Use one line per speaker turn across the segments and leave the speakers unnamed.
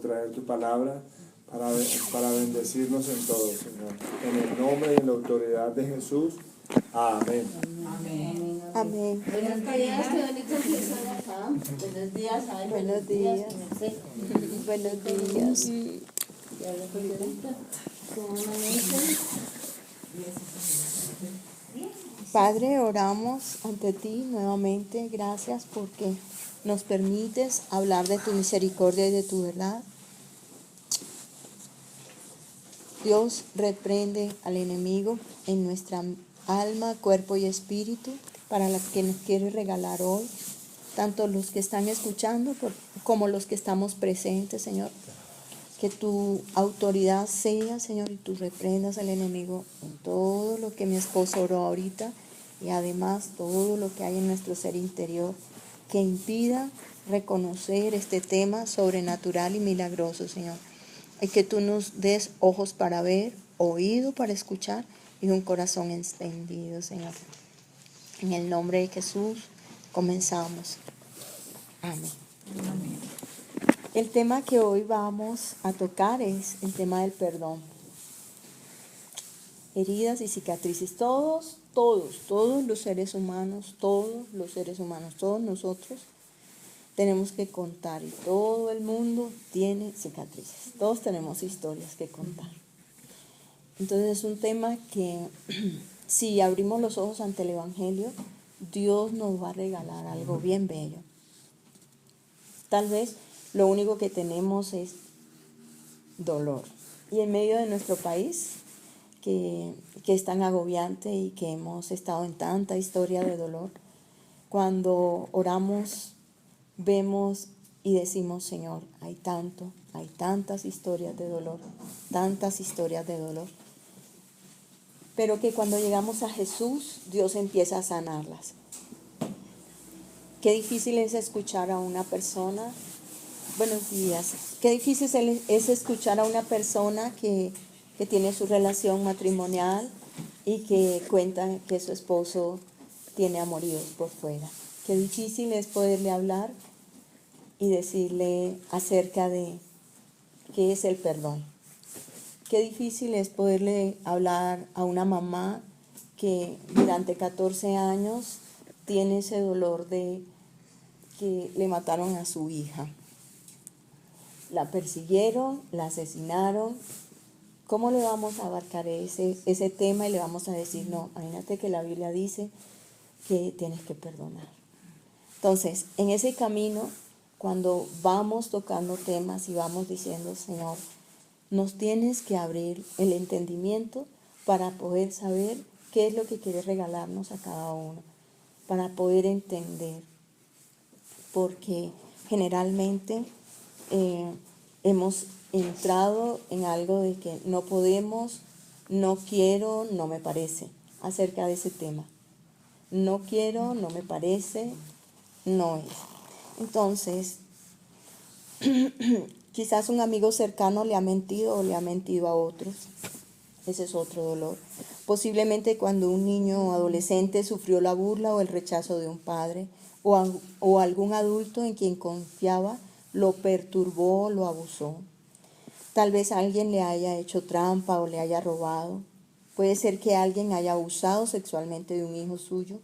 traer tu palabra para bendecirnos en todo, Señor. En el nombre y en la autoridad de Jesús. Amén.
Amén.
Amén.
Buenos días, qué bonito empezar acá. Buenos días, ay,
Buenos días. Buenos días.
Y habla con Llorita. ¿Cómo amanecen?
Padre, oramos ante ti nuevamente. Gracias porque nos permites hablar de tu misericordia y de tu verdad. Dios reprende al enemigo en nuestra alma, cuerpo y espíritu para la que nos quiere regalar hoy, tanto los que están escuchando como los que estamos presentes, Señor. Que tu autoridad sea, Señor, y tú reprendas al enemigo en todo lo que mi esposo oró ahorita y además todo lo que hay en nuestro ser interior que impida reconocer este tema sobrenatural y milagroso, Señor. Y que tú nos des ojos para ver, oído para escuchar y un corazón encendido, Señor. En el nombre de Jesús comenzamos. Amén.
Amén.
El tema que hoy vamos a tocar es el tema del perdón. Heridas y cicatrices. Todos los seres humanos, todos nosotros tenemos que contar y todo el mundo tiene cicatrices. Todos tenemos historias que contar. Entonces es un tema que si abrimos los ojos ante el Evangelio, Dios nos va a regalar algo bien bello. Tal vez lo único que tenemos es dolor. Y en medio de nuestro país, que es tan agobiante y que hemos estado en tanta historia de dolor, cuando oramos, vemos y decimos, Señor, hay tantas historias de dolor, pero que cuando llegamos a Jesús, Dios empieza a sanarlas. Qué difícil es escuchar a una persona. Buenos días. Qué difícil es escuchar a una persona que tiene su relación matrimonial y que cuenta que su esposo tiene amoríos por fuera. Qué difícil es poderle hablar y decirle acerca de qué es el perdón. Qué difícil es poderle hablar a una mamá que durante 14 años tiene ese dolor de que le mataron a su hija. La persiguieron, la asesinaron. ¿Cómo le vamos a abarcar ese tema y le vamos a decir, no, imagínate que la Biblia dice que tienes que perdonar? Entonces, en ese camino, cuando vamos tocando temas y vamos diciendo, Señor, nos tienes que abrir el entendimiento para poder saber qué es lo que quieres regalarnos a cada uno, para poder entender, porque generalmente hemos entrado en algo de que no podemos, no quiero, no me parece, acerca de ese tema. No quiero, no me parece, no es. Entonces, quizás un amigo cercano le ha mentido o le ha mentido a otros. Ese es otro dolor. Posiblemente cuando un niño o adolescente sufrió la burla o el rechazo de un padre o algún adulto en quien confiaba lo perturbó, lo abusó. Tal vez alguien le haya hecho trampa o le haya robado. Puede ser que alguien haya abusado sexualmente de un hijo suyo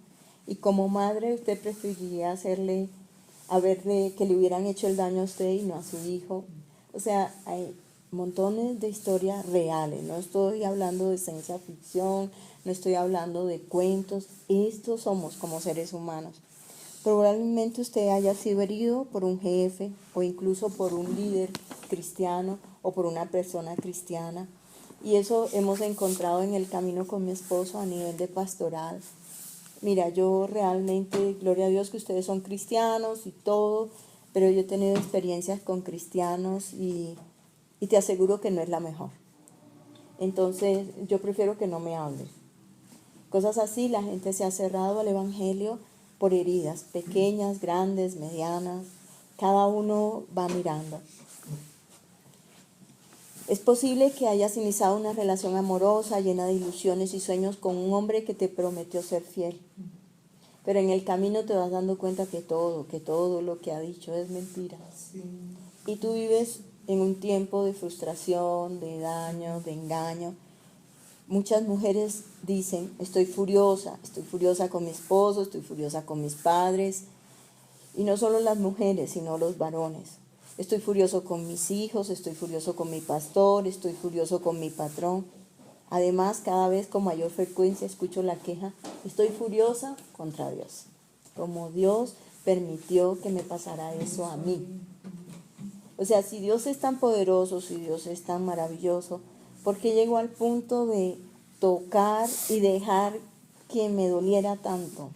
y como madre usted preferiría hacerle a verle que le hubieran hecho el daño a usted y no a su hijo. O sea, hay montones de historias reales. No estoy hablando de ciencia ficción, no estoy hablando de cuentos. Estos somos como seres humanos. Probablemente usted haya sido herido por un jefe o incluso por un líder cristiano o por una persona cristiana. Y eso hemos encontrado en el camino con mi esposo a nivel de pastoral. Mira, yo realmente, gloria a Dios que ustedes son cristianos y todo, pero yo he tenido experiencias con cristianos y te aseguro que no es la mejor. Entonces, yo prefiero que no me hables. Cosas así, la gente se ha cerrado al evangelio por heridas, pequeñas, grandes, medianas. Cada uno va mirando. Es posible que hayas iniciado una relación amorosa llena de ilusiones y sueños con un hombre que te prometió ser fiel. Pero en el camino te vas dando cuenta que todo lo que ha dicho es mentira. Sí. Y tú vives en un tiempo de frustración, de daño, de engaño. Muchas mujeres dicen, estoy furiosa con mi esposo, estoy furiosa con mis padres. Y no solo las mujeres, sino los varones. Estoy furioso con mis hijos, estoy furioso con mi pastor, estoy furioso con mi patrón. Además, cada vez con mayor frecuencia escucho la queja, estoy furiosa contra Dios. Como Dios permitió que me pasara eso a mí. O sea, si Dios es tan poderoso, si Dios es tan maravilloso, ¿por qué llegó al punto de tocar y dejar que me doliera tanto?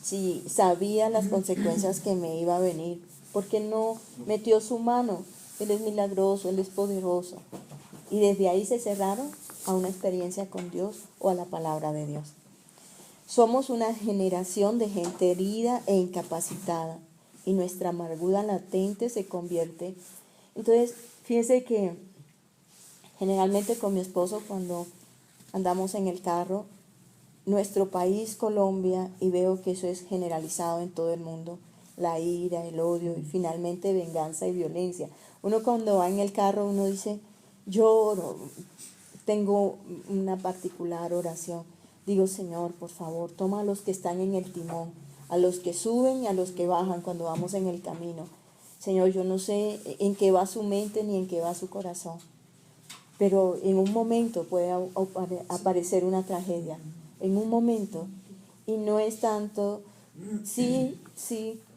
Si sabía las consecuencias que me iba a venir, ¿por qué no metió su mano? Él es milagroso, Él es poderoso. Y desde ahí se cerraron a una experiencia con Dios o a la palabra de Dios. Somos una generación de gente herida e incapacitada y nuestra amargura latente se convierte. Entonces, fíjense que generalmente con mi esposo cuando andamos en el carro, nuestro país, Colombia, y veo que eso es generalizado en todo el mundo, la ira, el odio y finalmente venganza y violencia. Uno cuando va en el carro, uno dice, lloro, tengo una particular oración. Digo, Señor, por favor, toma a los que están en el timón, a los que suben y a los que bajan cuando vamos en el camino. Señor, yo no sé en qué va su mente ni en qué va su corazón, pero en un momento puede aparecer una tragedia, en un momento, y no es tanto, sí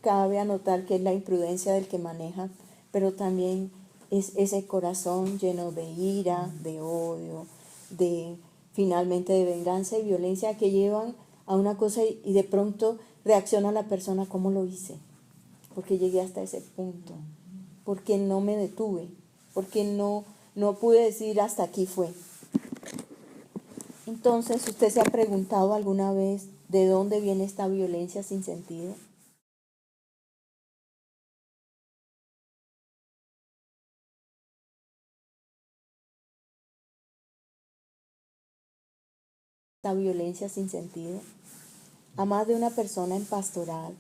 cabe anotar que es la imprudencia del que maneja, pero también es ese corazón lleno de ira, de odio, de finalmente de venganza y violencia que llevan a una cosa y de pronto reacciona la persona, ¿cómo lo hice? Porque llegué hasta ese punto, porque no me detuve, porque no pude decir hasta aquí fue. Entonces, ¿usted se ha preguntado alguna vez de dónde viene esta violencia sin sentido? Esta violencia sin sentido. A más de una persona en pastoral.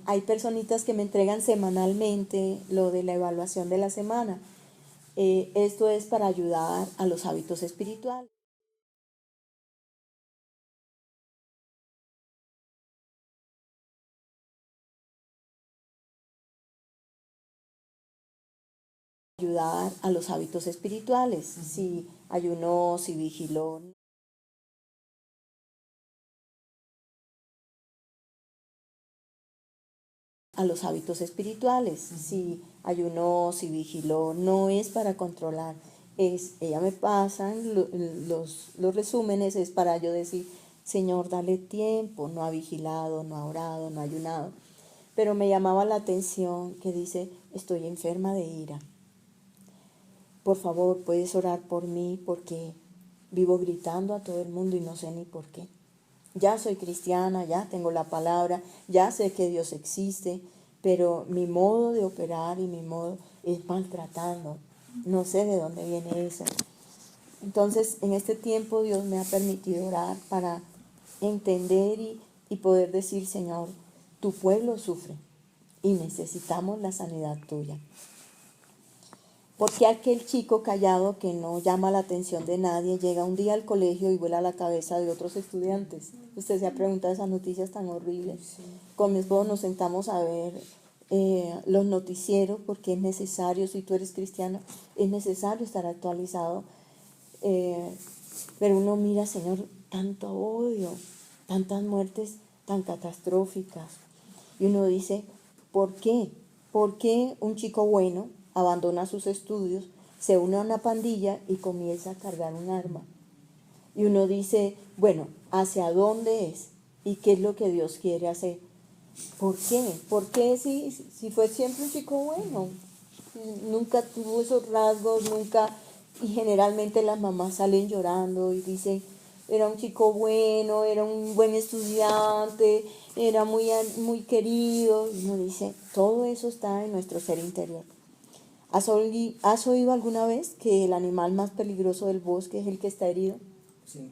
Hay personitas que me entregan semanalmente lo de la evaluación de la semana. Esto es para ayudar a los hábitos espirituales. Ayudar a los hábitos espirituales. Si ayunó, si vigiló. A los hábitos espirituales. Si ayunó, si vigiló, no es para controlar. Ella me pasan los resúmenes, es para yo decir, Señor, dale tiempo, no ha vigilado, no ha orado, no ha ayunado. Pero me llamaba la atención que dice, estoy enferma de ira. Por favor, puedes orar por mí porque vivo gritando a todo el mundo y no sé ni por qué. Ya soy cristiana, ya tengo la palabra, ya sé que Dios existe, pero mi modo de operar y mi modo es maltratando. No sé de dónde viene eso. Entonces, en este tiempo Dios me ha permitido orar para entender y poder decir, Señor, tu pueblo sufre y necesitamos la sanidad tuya. ¿Por qué aquel chico callado que no llama la atención de nadie llega un día al colegio y vuela la cabeza de otros estudiantes? Usted se ha preguntado esas noticias tan horribles. Sí. Con mi esposo nos sentamos a ver los noticieros porque es necesario, si tú eres cristiano, es necesario estar actualizado. Pero uno mira, Señor, tanto odio, tantas muertes tan catastróficas. Y uno dice, ¿por qué? ¿Por qué un chico bueno abandona sus estudios, se une a una pandilla y comienza a cargar un arma? Y uno dice, bueno, ¿hacia dónde es? ¿Y qué es lo que Dios quiere hacer? ¿Por qué? ¿Por qué si fue siempre un chico bueno? Nunca tuvo esos rasgos, nunca. Y generalmente las mamás salen llorando y dicen, era un chico bueno, era un buen estudiante, era muy querido. Y uno dice, todo eso está en nuestro ser interior. ¿Has oído alguna vez que el animal más peligroso del bosque es el que está herido? Sí.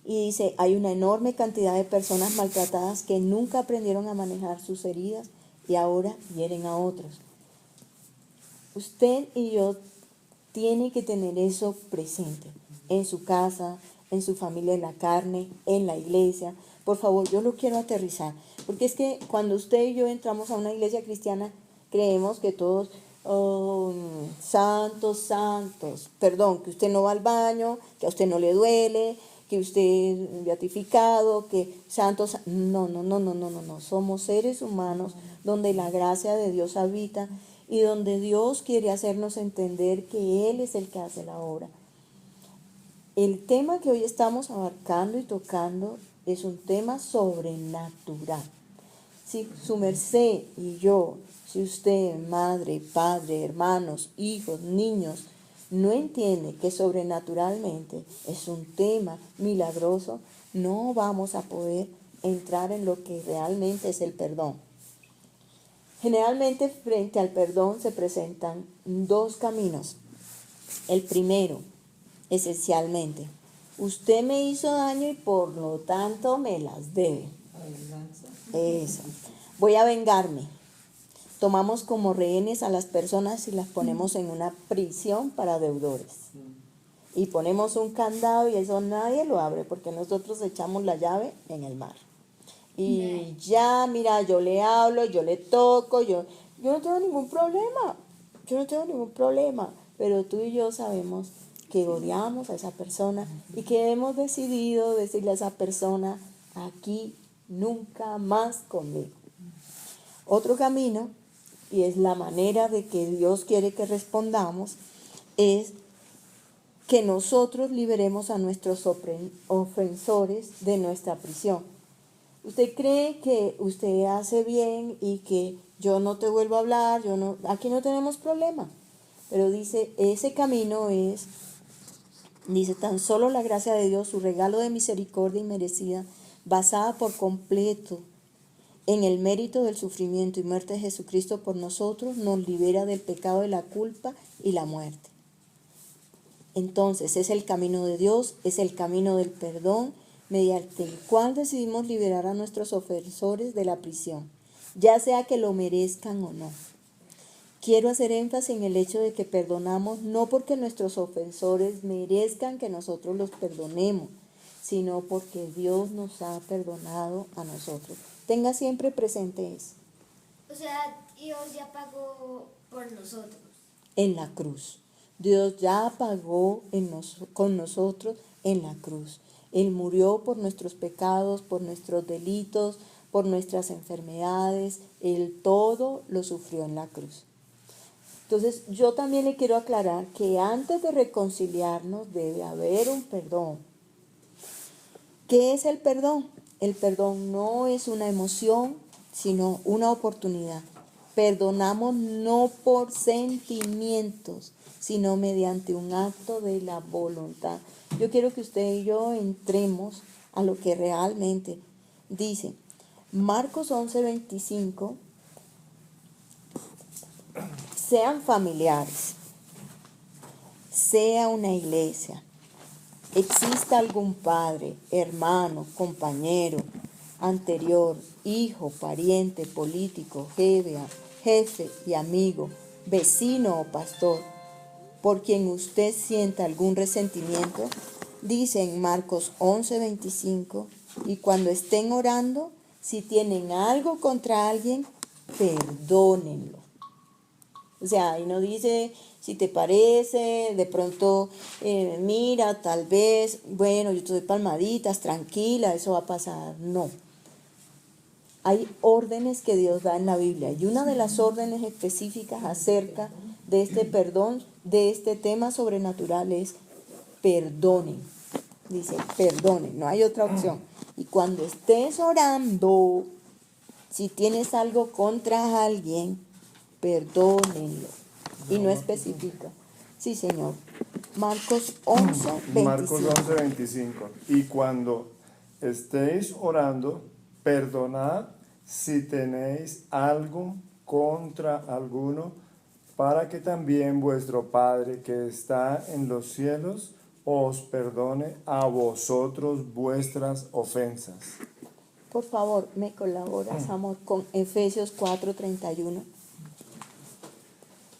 Y dice, hay una enorme cantidad de personas maltratadas que nunca aprendieron a manejar sus heridas y ahora hieren a otros. Usted y yo tiene que tener eso presente en su casa, en su familia, en la carne, en la iglesia. Por favor, yo lo quiero aterrizar, porque es que cuando usted y yo entramos a una iglesia cristiana, creemos que todos, santos, perdón, que usted no va al baño, que a usted no le duele, que usted es beatificado, que santos, no, somos seres humanos donde la gracia de Dios habita y donde Dios quiere hacernos entender que Él es el que hace la obra. El tema que hoy estamos abarcando y tocando es un tema sobrenatural. Si su merced y yo, si usted, madre, padre, hermanos, hijos, niños, no entiende que sobrenaturalmente es un tema milagroso, no vamos a poder entrar en lo que realmente es el perdón. Generalmente frente al perdón se presentan dos caminos. El primero, esencialmente, usted me hizo daño y por lo tanto me las debe. Eso. Voy a vengarme. Tomamos como rehenes a las personas y las ponemos en una prisión para deudores. Y ponemos un candado y eso nadie lo abre porque nosotros echamos la llave en el mar. Y ya, mira, yo le hablo, yo le toco, yo no tengo ningún problema. Pero tú y yo sabemos que odiamos a esa persona y que hemos decidido decirle a esa persona, aquí nunca más conmigo. Otro camino, y es la manera de que Dios quiere que respondamos, es que nosotros liberemos a nuestros ofensores de nuestra prisión. Usted cree que usted hace bien y que yo no te vuelvo a hablar, aquí no tenemos problema. Pero dice, ese camino es, dice, tan solo la gracia de Dios, su regalo de misericordia inmerecida, basada por completo en el mérito del sufrimiento y muerte de Jesucristo por nosotros, nos libera del pecado, de la culpa y la muerte. Entonces, es el camino de Dios, es el camino del perdón, mediante el cual decidimos liberar a nuestros ofensores de la prisión, ya sea que lo merezcan o no. Quiero hacer énfasis en el hecho de que perdonamos no porque nuestros ofensores merezcan que nosotros los perdonemos, sino porque Dios nos ha perdonado a nosotros. Tenga siempre presente eso.
O sea, Dios ya pagó por nosotros.
En la cruz. Dios ya pagó con nosotros en la cruz. Él murió por nuestros pecados, por nuestros delitos, por nuestras enfermedades. Él todo lo sufrió en la cruz. Entonces, yo también le quiero aclarar que antes de reconciliarnos debe haber un perdón. ¿Qué es el perdón? El perdón no es una emoción, sino una oportunidad. Perdonamos no por sentimientos, sino mediante un acto de la voluntad. Yo quiero que usted y yo entremos a lo que realmente dice. Marcos 11:25. Sean familiares, sea una iglesia, exista algún padre, hermano, compañero, anterior, hijo, pariente, político, jefe y amigo, vecino o pastor, por quien usted sienta algún resentimiento, dice en Marcos 11:25, y cuando estén orando, si tienen algo contra alguien, perdónenlo. O sea, y no dice, si te parece, de pronto, mira, tal vez, bueno, yo te doy palmaditas, tranquila, eso va a pasar. No. Hay órdenes que Dios da en la Biblia y una de las órdenes específicas acerca de este perdón, de este tema sobrenatural es perdonen. Dice, perdonen, no hay otra opción. Y cuando estés orando, si tienes algo contra alguien, perdónenlo. Y no especifica. Sí, Señor. Marcos 11:25.
Marcos 11:25. Y cuando estéis orando, perdonad si tenéis algo contra alguno, para que también vuestro Padre que está en los cielos os perdone a vosotros vuestras ofensas.
Por favor, me colaboras, amor, con Efesios 4:31.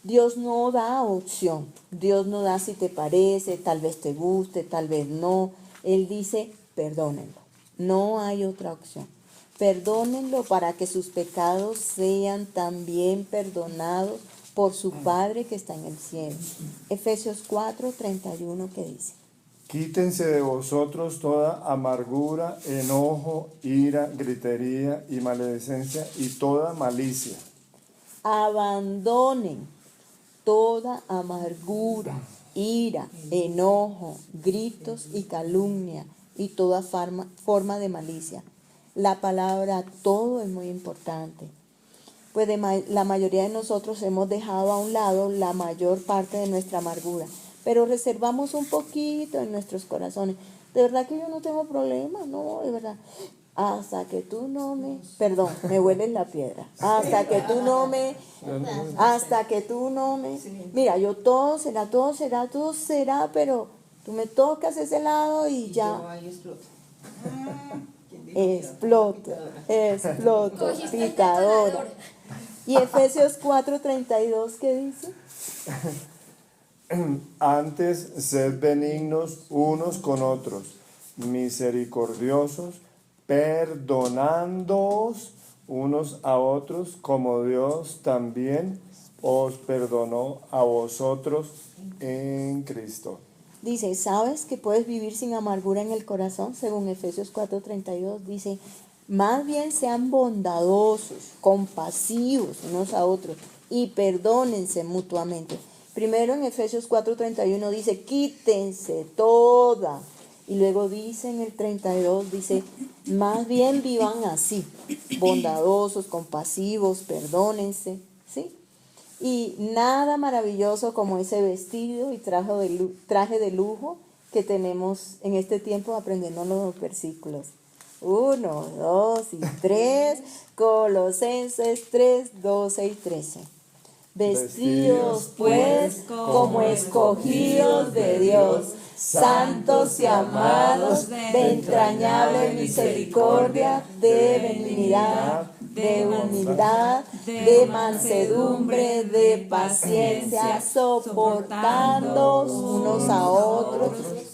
Dios no da opción. Dios no da si te parece, tal vez te guste, tal vez no. Él dice, perdónenlo. No hay otra opción. Perdónenlo para que sus pecados sean también perdonados por su Padre que está en el cielo. Efesios 4:31, ¿qué dice?
Quítense de vosotros toda amargura, enojo, ira, gritería y maledicencia y toda malicia.
Abandonen toda amargura, ira, enojo, gritos y calumnia y toda forma de malicia. La palabra todo es muy importante. Pues la mayoría de nosotros hemos dejado a un lado la mayor parte de nuestra amargura, pero reservamos un poquito en nuestros corazones. De verdad que yo no tengo problema, no, de verdad. Hasta que tú no me, perdón, me hueles la piedra. Hasta que tú no me, mira, yo todo será, pero tú me tocas ese lado y ya.
Yo ahí exploto.
Exploto,
Cogiste el
picadora.
detonador.
Y Efesios 4:32, ¿qué dice?
Antes, sed benignos unos con otros, misericordiosos, perdonándoos unos a otros, como Dios también os perdonó a vosotros en Cristo.
Dice, ¿sabes que puedes vivir sin amargura en el corazón? Según Efesios 4:32, dice, más bien sean bondadosos, compasivos unos a otros y perdónense mutuamente. Primero en Efesios 4:31 dice, quítense toda. Y luego dice en el 32, dice, más bien vivan así, bondadosos, compasivos, perdónense, ¿sí? Y nada maravilloso como ese vestido y traje de lujo que tenemos en este tiempo aprendiendo los versículos. 1, 2 y 3, Colosenses 3, 12 y 13. Vestidos pues como escogidos de Dios, santos y amados, de entrañable misericordia, de benignidad, de humildad, de mansedumbre, de paciencia, soportándoos unos a otros,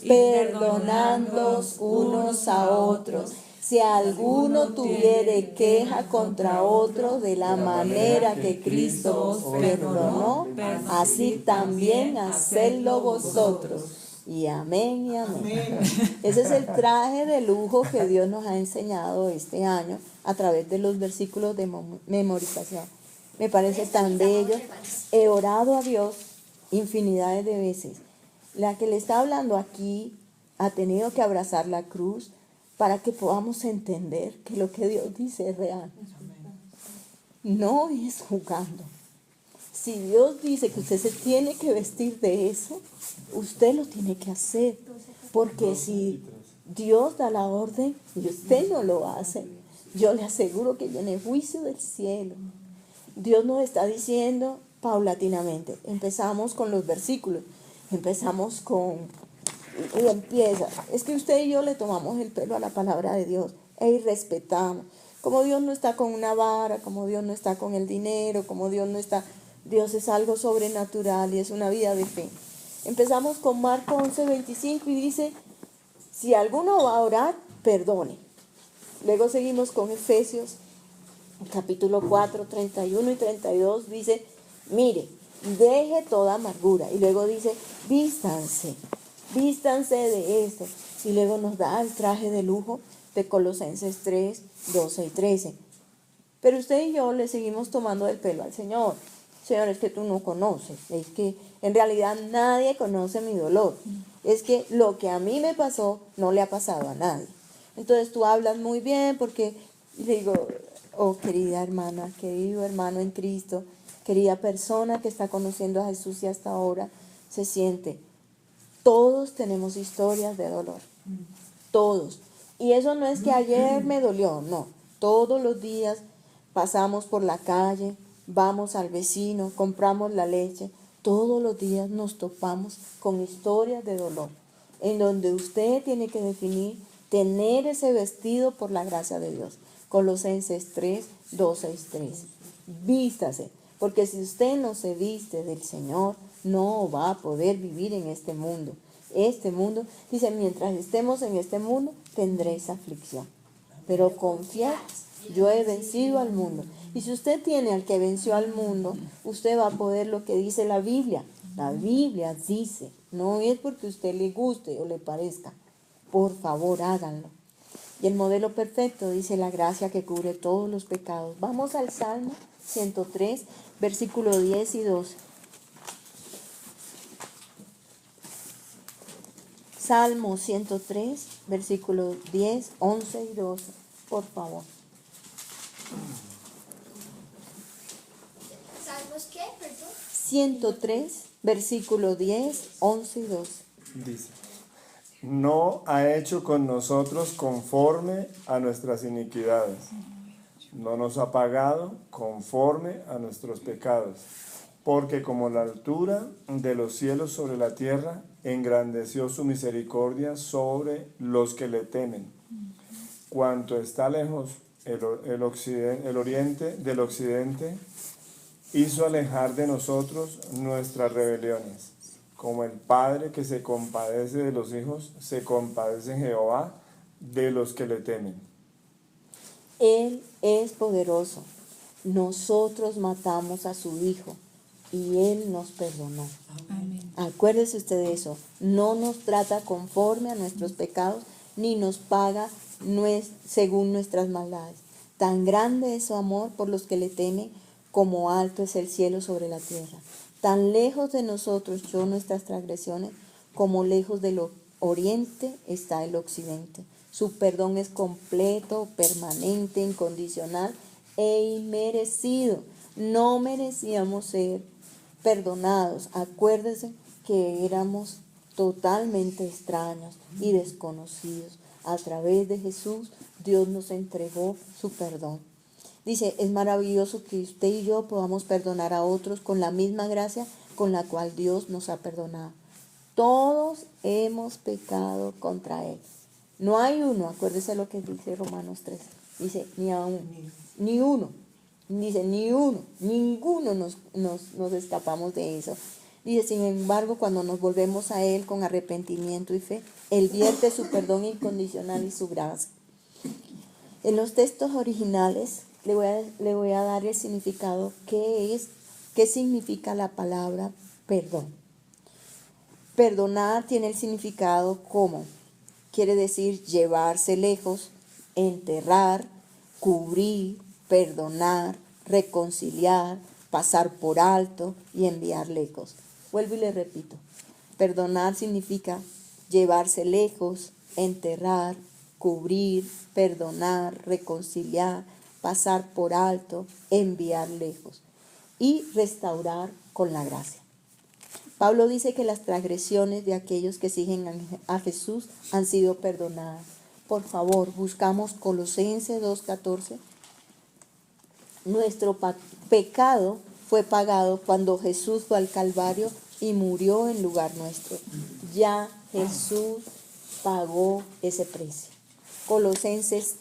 perdonándoos unos a otros. Si alguno tuviere queja contra otro, de la manera que Cristo os perdonó, así también hacedlo vosotros. Y amén y amén. Ese es el traje de lujo que Dios nos ha enseñado este año a través de los versículos de memorización. Me parece tan bello. He orado a Dios infinidades de veces. La que le está hablando aquí ha tenido que abrazar la cruz para que podamos entender que lo que Dios dice es real. No es jugando. Si Dios dice que usted se tiene que vestir de eso, usted lo tiene que hacer. Porque si Dios da la orden y usted no lo hace, yo le aseguro que viene juicio del cielo. Dios nos está diciendo paulatinamente. Empezamos con los versículos. Empezamos y empieza. Es que usted y yo le tomamos el pelo a la palabra de Dios e irrespetamos. Como Dios no está con una vara, como Dios no está con el dinero, como Dios no está... Dios es algo sobrenatural y es una vida de fe. Empezamos con Marcos 11:25 y dice, si alguno va a orar, perdone. Luego seguimos con Efesios, capítulo 4, 31 y 32, dice, mire, deje toda amargura. Y luego dice, vístanse de esto. Y luego nos da el traje de lujo de Colosenses 3, 12 y 13. Pero usted y yo le seguimos tomando el pelo al Señor. Señor, es que tú no conoces. Es que en realidad nadie conoce mi dolor. Es que lo que a mí me pasó no le ha pasado a nadie. Entonces tú hablas muy bien porque le digo, oh querida hermana, querido hermano en Cristo, querida persona que está conociendo a Jesús y hasta ahora se siente. Todos tenemos historias de dolor. Todos. Y eso no es que ayer me dolió, no. Todos los días pasamos por la calle, vamos al vecino, compramos la leche. Todos los días nos topamos con historias de dolor, en donde usted tiene que definir tener ese vestido por la gracia de Dios. Colosenses 3, 12 y 13. Vístase. Porque si usted no se viste del Señor, no va a poder vivir en este mundo. Este mundo, dice, mientras estemos en este mundo, tendréis aflicción. Pero confiad, yo he vencido al mundo. Y si usted tiene al que venció al mundo, usted va a poder lo que dice la Biblia. La Biblia dice, no es porque a usted le guste o le parezca. Por favor, háganlo. Y el modelo perfecto dice la gracia que cubre todos los pecados. Vamos al Salmo 103, versículo 10 y 12. Salmo 103, versículos 10, 11 y 12. Por favor.
¿Salmos qué? Perdón.
103, versículo 10, 11 y 12.
Dice, no ha hecho con nosotros conforme a nuestras iniquidades, no nos ha pagado conforme a nuestros pecados, porque como la altura de los cielos sobre la tierra, engrandeció su misericordia sobre los que le temen. Cuanto está lejos el oriente del occidente, hizo alejar de nosotros nuestras rebeliones. Como el Padre que se compadece de los hijos, se compadece Jehová de los que le temen.
Él es poderoso. Nosotros matamos a su Hijo y Él nos perdonó.
Amén.
Acuérdese usted de eso. No nos trata conforme a nuestros pecados, ni nos paga según nuestras maldades. Tan grande es su amor por los que le temen, como alto es el cielo sobre la tierra. Tan lejos de nosotros echó nuestras transgresiones, como lejos del oriente está el occidente. Su perdón es completo, permanente, incondicional e inmerecido. No merecíamos ser perdonados. Acuérdense que éramos totalmente extraños y desconocidos. A través de Jesús, Dios nos entregó su perdón. Dice, es maravilloso que usted y yo podamos perdonar a otros con la misma gracia con la cual Dios nos ha perdonado. Todos hemos pecado contra Él. No hay uno, acuérdese lo que dice Romanos 3. Dice, ni aún, ni uno. Dice, ni uno, ninguno nos escapamos de eso. Dice, sin embargo, cuando nos volvemos a Él con arrepentimiento y fe, Él vierte su perdón incondicional y su gracia. En los textos originales le voy a dar el significado, qué significa la palabra perdón. Perdonar tiene el significado como, quiere decir llevarse lejos, enterrar, cubrir, perdonar, reconciliar, pasar por alto y enviar lejos. Vuelvo y le repito, perdonar significa llevarse lejos, enterrar, cubrir, perdonar, reconciliar, pasar por alto, enviar lejos y restaurar con la gracia. Pablo dice que las transgresiones de aquellos que siguen a Jesús han sido perdonadas. Por favor, buscamos Colosenses 2:14. Nuestro pecado fue pagado cuando Jesús fue al Calvario y murió en lugar nuestro. Ya Jesús pagó ese precio. Colosenses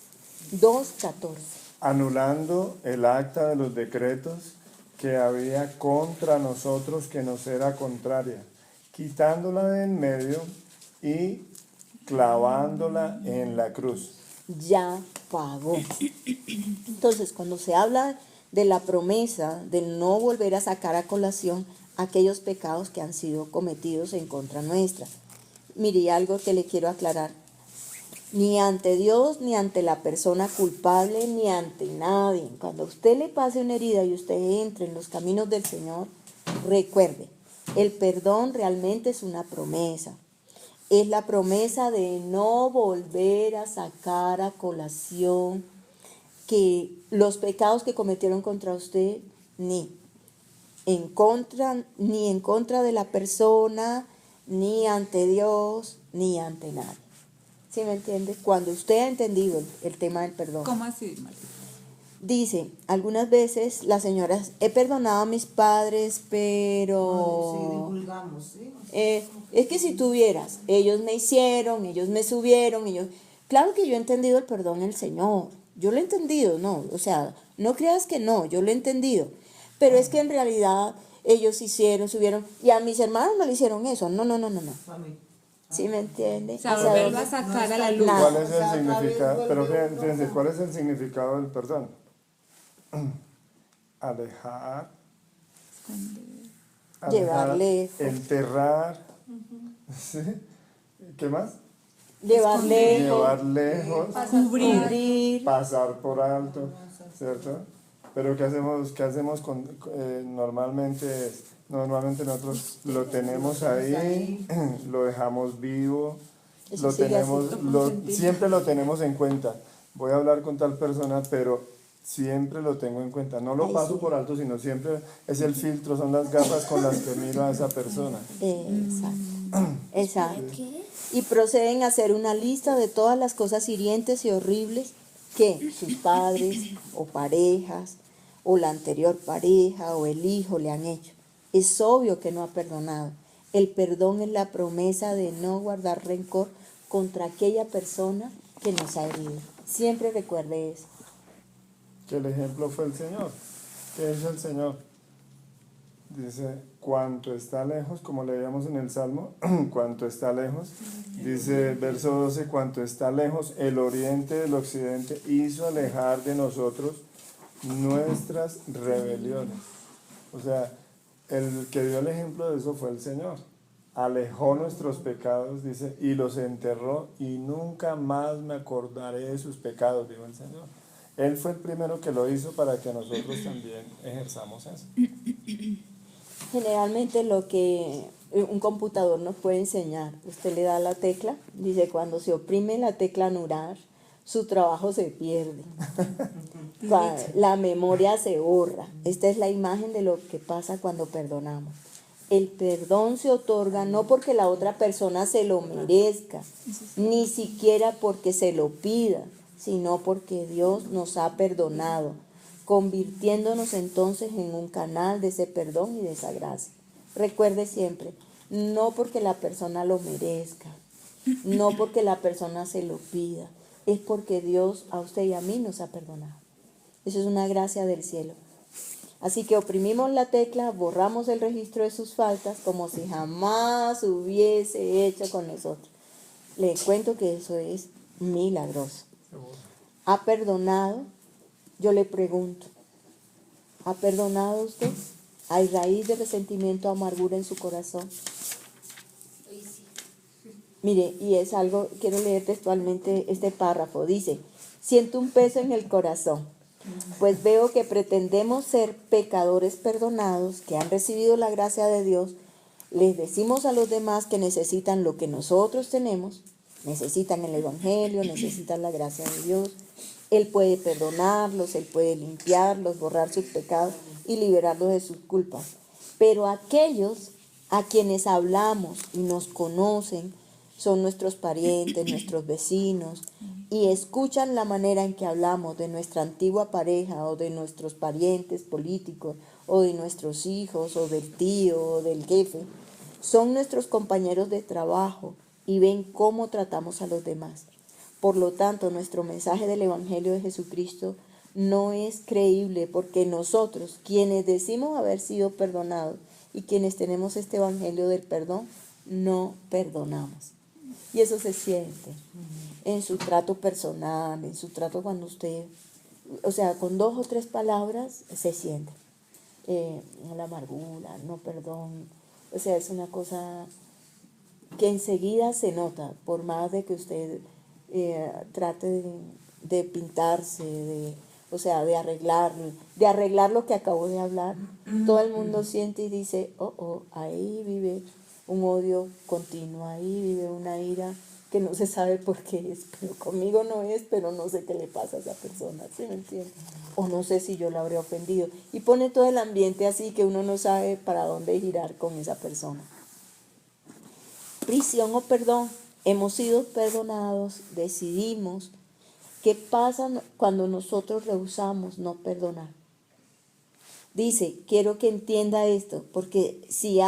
2:14.
Anulando el acta de los decretos que había contra nosotros, que nos era contraria, quitándola de en medio y clavándola en la cruz.
Ya pagó. Entonces, cuando se habla de la promesa de no volver a sacar a colación aquellos pecados que han sido cometidos en contra nuestra, mire, algo que le quiero aclarar. Ni ante Dios, ni ante la persona culpable, ni ante nadie. Cuando a usted le pase una herida y usted entre en los caminos del Señor, recuerde, el perdón realmente es una promesa. Es la promesa de no volver a sacar a colación que los pecados que cometieron contra usted, ni en contra de la persona, ni ante Dios, ni ante nadie. ¿Sí me entiende? Cuando usted ha entendido el tema del perdón.
¿Cómo así, María?
Dice, algunas veces las señoras, he perdonado a mis padres, pero...
Sí, divulgamos, ¿sí?
Es que si tuvieras, ellos me hicieron, ellos me subieron, ellos... Claro que yo he entendido el perdón del Señor, yo lo he entendido, no, o sea, no creas que no, yo lo he entendido, pero es que en realidad ellos hicieron, subieron, y a mis hermanos no le hicieron eso. No. ¿Sí me entiende?
O sea,
Hacia
volverlo
dónde-
a sacar a la luz.
Nada.
¿Cuál es el significado? Pero fíjense, ¿cuál es el significado del perdón? Alejar,
Llevar lejos.
enterrar, ¿sí? ¿Qué más?
Llevar lejos,
Llevar lejos,
cubrir.
pasar por alto, ¿cierto? Pero ¿qué hacemos normalmente? Normalmente nosotros lo tenemos ahí, lo dejamos vivo,
Eso sigue así.
siempre lo tenemos en cuenta. Voy a hablar con tal persona, pero siempre lo tengo en cuenta. No lo
Ahí
paso
sí.
por alto, sino siempre es el filtro, son las gafas con las que miro a esa persona.
Exacto. Y proceden a hacer una lista de todas las cosas hirientes y horribles que sus padres o parejas o la anterior pareja o el hijo le han hecho. Es obvio que no ha perdonado. El perdón es la promesa de no guardar rencor contra aquella persona que nos ha herido. Siempre recuerde eso.
Que el ejemplo fue el Señor. ¿Qué es el Señor? Dice, cuanto está lejos, como leíamos en el Salmo, cuanto está lejos. Dice verso 12, cuanto está lejos, el oriente del occidente hizo alejar de nosotros nuestras rebeliones. O sea, el que dio el ejemplo de eso fue el Señor. Alejó nuestros pecados, dice, y los enterró, y nunca más me acordaré de sus pecados, dijo el Señor. Él fue el primero que lo hizo para que nosotros también ejerzamos eso.
Generalmente lo que un computador nos puede enseñar, usted le da la tecla, dice cuando se oprime la tecla anular, su trabajo se pierde, la memoria se borra. Esta es la imagen de lo que pasa cuando perdonamos. El perdón se otorga no porque la otra persona se lo merezca, ni siquiera porque se lo pida, sino porque Dios nos ha perdonado, convirtiéndonos entonces en un canal de ese perdón y de esa gracia. Recuerde siempre, no porque la persona lo merezca, no porque la persona se lo pida, es porque Dios a usted y a mí nos ha perdonado. Eso es una gracia del cielo. Así que oprimimos la tecla, borramos el registro de sus faltas como si jamás hubiese hecho con nosotros. Le cuento que eso es milagroso. ¿Ha perdonado? Yo le pregunto, ¿ha perdonado usted? ¿Hay raíz de resentimiento o amargura en su corazón? Mire, y es algo, quiero leer textualmente este párrafo. Dice, siento un peso en el corazón, pues veo que pretendemos ser pecadores perdonados, que han recibido la gracia de Dios. Les decimos a los demás que necesitan lo que nosotros tenemos, necesitan el Evangelio, necesitan la gracia de Dios. Él puede perdonarlos, Él puede limpiarlos, borrar sus pecados y liberarlos de sus culpas. Pero aquellos a quienes hablamos y nos conocen son nuestros parientes, nuestros vecinos, y escuchan la manera en que hablamos de nuestra antigua pareja o de nuestros parientes políticos o de nuestros hijos o del tío o del jefe. Son nuestros compañeros de trabajo y ven cómo tratamos a los demás. Por lo tanto, nuestro mensaje del Evangelio de Jesucristo no es creíble porque nosotros, quienes decimos haber sido perdonados y quienes tenemos este Evangelio del perdón, no perdonamos. Y eso se siente en su trato personal, en su trato cuando usted, o sea, con 2 o 3 palabras se siente. La amargura, no perdón, o sea, es una cosa que enseguida se nota, por más de que usted trate de pintarse, o sea, de arreglar lo que acabo de hablar. Todo el mundo siente y dice, ahí vive un odio continuo, ahí vive una ira que no se sabe por qué es, pero conmigo no es, pero no sé qué le pasa a esa persona, ¿sí me entiende? O no sé si yo la habré ofendido. Y pone todo el ambiente así que uno no sabe para dónde girar con esa persona. Prisión o perdón. Hemos sido perdonados, decidimos. ¿Qué pasa cuando nosotros rehusamos no perdonar? Dice, quiero que entienda esto, porque si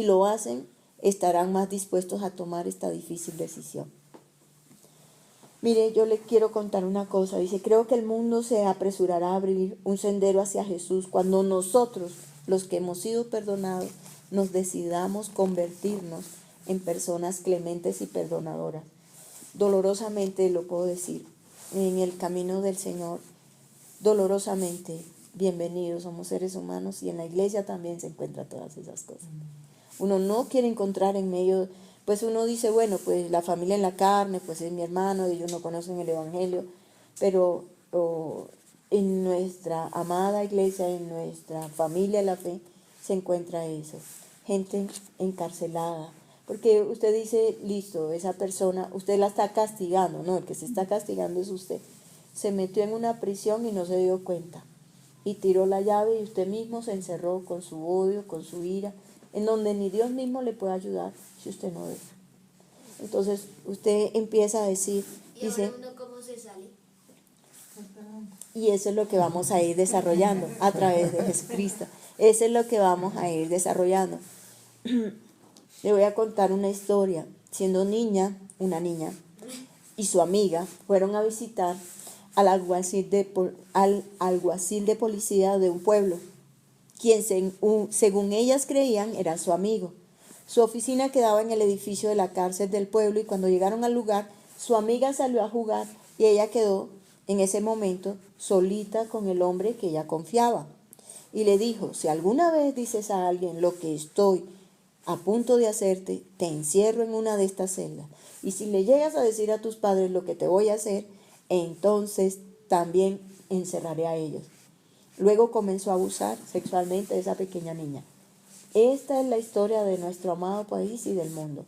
lo hacen, estarán más dispuestos a tomar esta difícil decisión. Mire, yo le quiero contar una cosa. Dice, creo que el mundo se apresurará a abrir un sendero hacia Jesús cuando nosotros, los que hemos sido perdonados, nos decidamos convertirnos en personas clementes y perdonadoras. Dolorosamente lo puedo decir, en el camino del Señor, dolorosamente bienvenidos, somos seres humanos y en la iglesia también se encuentran todas esas cosas. Uno no quiere encontrar en medio, pues uno dice, bueno, pues la familia en la carne, pues es mi hermano, ellos no conocen el Evangelio, pero en nuestra amada iglesia, en nuestra familia de la fe, se encuentra eso, gente encarcelada. Porque usted dice, listo, esa persona, usted la está castigando, no, el que se está castigando es usted. Se metió en una prisión y no se dio cuenta. Y tiró la llave y usted mismo se encerró con su odio, con su ira, en donde ni Dios mismo le puede ayudar si usted no deja. Entonces usted empieza a decir,
¿Y
dice,
ahora uno cómo se sale?
y eso es lo que vamos a ir desarrollando a través de Jesucristo. Eso es lo que vamos a ir desarrollando. Le voy a contar una historia. Siendo niña, una niña y su amiga fueron a visitar al alguacil de policía de un pueblo, quien según ellas creían era su amigo. Su oficina quedaba en el edificio de la cárcel del pueblo y cuando llegaron al lugar, su amiga salió a jugar y ella quedó en ese momento solita con el hombre que ella confiaba. Y le dijo, si alguna vez dices a alguien lo que estoy a punto de hacerte, te encierro en una de estas celdas. Y si le llegas a decir a tus padres lo que te voy a hacer, entonces también encerraré a ellos. Luego comenzó a abusar sexualmente de esa pequeña niña. Esta es la historia de nuestro amado país y del mundo.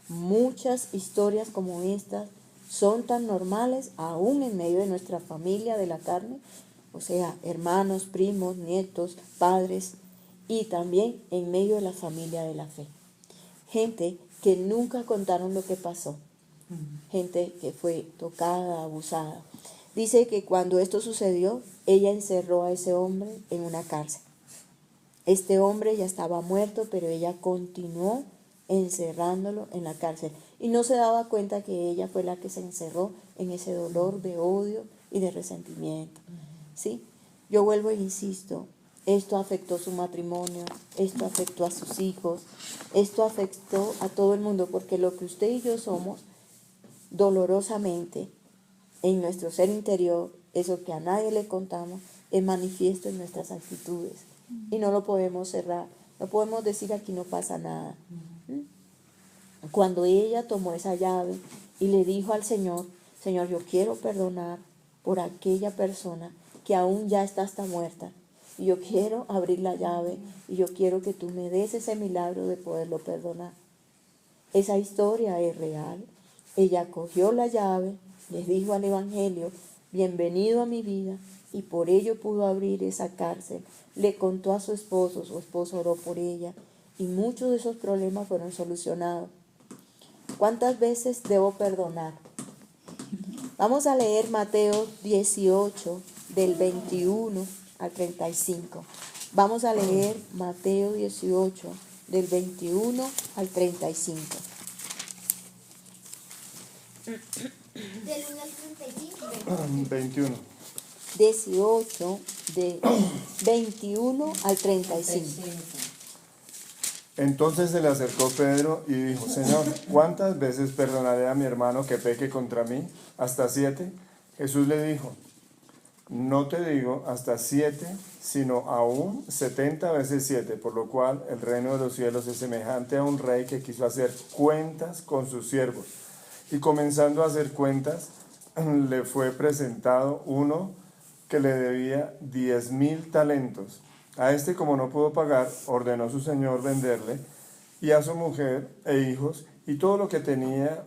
Muchas historias como estas son tan normales aún en medio de nuestra familia de la carne, o sea, hermanos, primos, nietos, padres, y también en medio de la familia de la fe. Gente que nunca contaron lo que pasó. Gente que fue tocada, abusada. Dice que cuando esto sucedió, ella encerró a ese hombre en una cárcel. Este hombre ya estaba muerto, pero ella continuó encerrándolo en la cárcel. Y no se daba cuenta que ella fue la que se encerró en ese dolor de odio y de resentimiento. ¿Sí? Yo vuelvo e insisto, esto afectó su matrimonio, esto afectó a sus hijos, esto afectó a todo el mundo, porque lo que usted y yo somos, dolorosamente, en nuestro ser interior, eso que a nadie le contamos, es manifiesto en nuestras actitudes. Y no lo podemos cerrar, no podemos decir aquí no pasa nada. Cuando ella tomó esa llave y le dijo al Señor, Señor, yo quiero perdonar por aquella persona que aún ya está hasta muerta. Y yo quiero abrir la llave y yo quiero que tú me des ese milagro de poderlo perdonar. Esa historia es real. Ella cogió la llave, les dijo al Evangelio, bienvenido a mi vida, y por ello pudo abrir esa cárcel. Le contó a su esposo oró por ella, y muchos de esos problemas fueron solucionados. ¿Cuántas veces debo perdonar? Vamos a leer Mateo 18, del 21 al 35. Vamos a leer Mateo 18, del 21 al 35.
Del 1 al 35.
21.
18, de 21 al 35.
Entonces se le acercó Pedro y dijo, Señor, ¿cuántas veces perdonaré a mi hermano que peque contra mí? ¿Hasta 7? Jesús le dijo, no te digo hasta 7, sino aún 70 veces 7, por lo cual el reino de los cielos es semejante a un rey que quiso hacer cuentas con sus siervos. Y comenzando a hacer cuentas, le fue presentado uno que le debía 10,000 talentos. A este, como no pudo pagar, ordenó su señor venderle y a su mujer e hijos y todo lo que tenía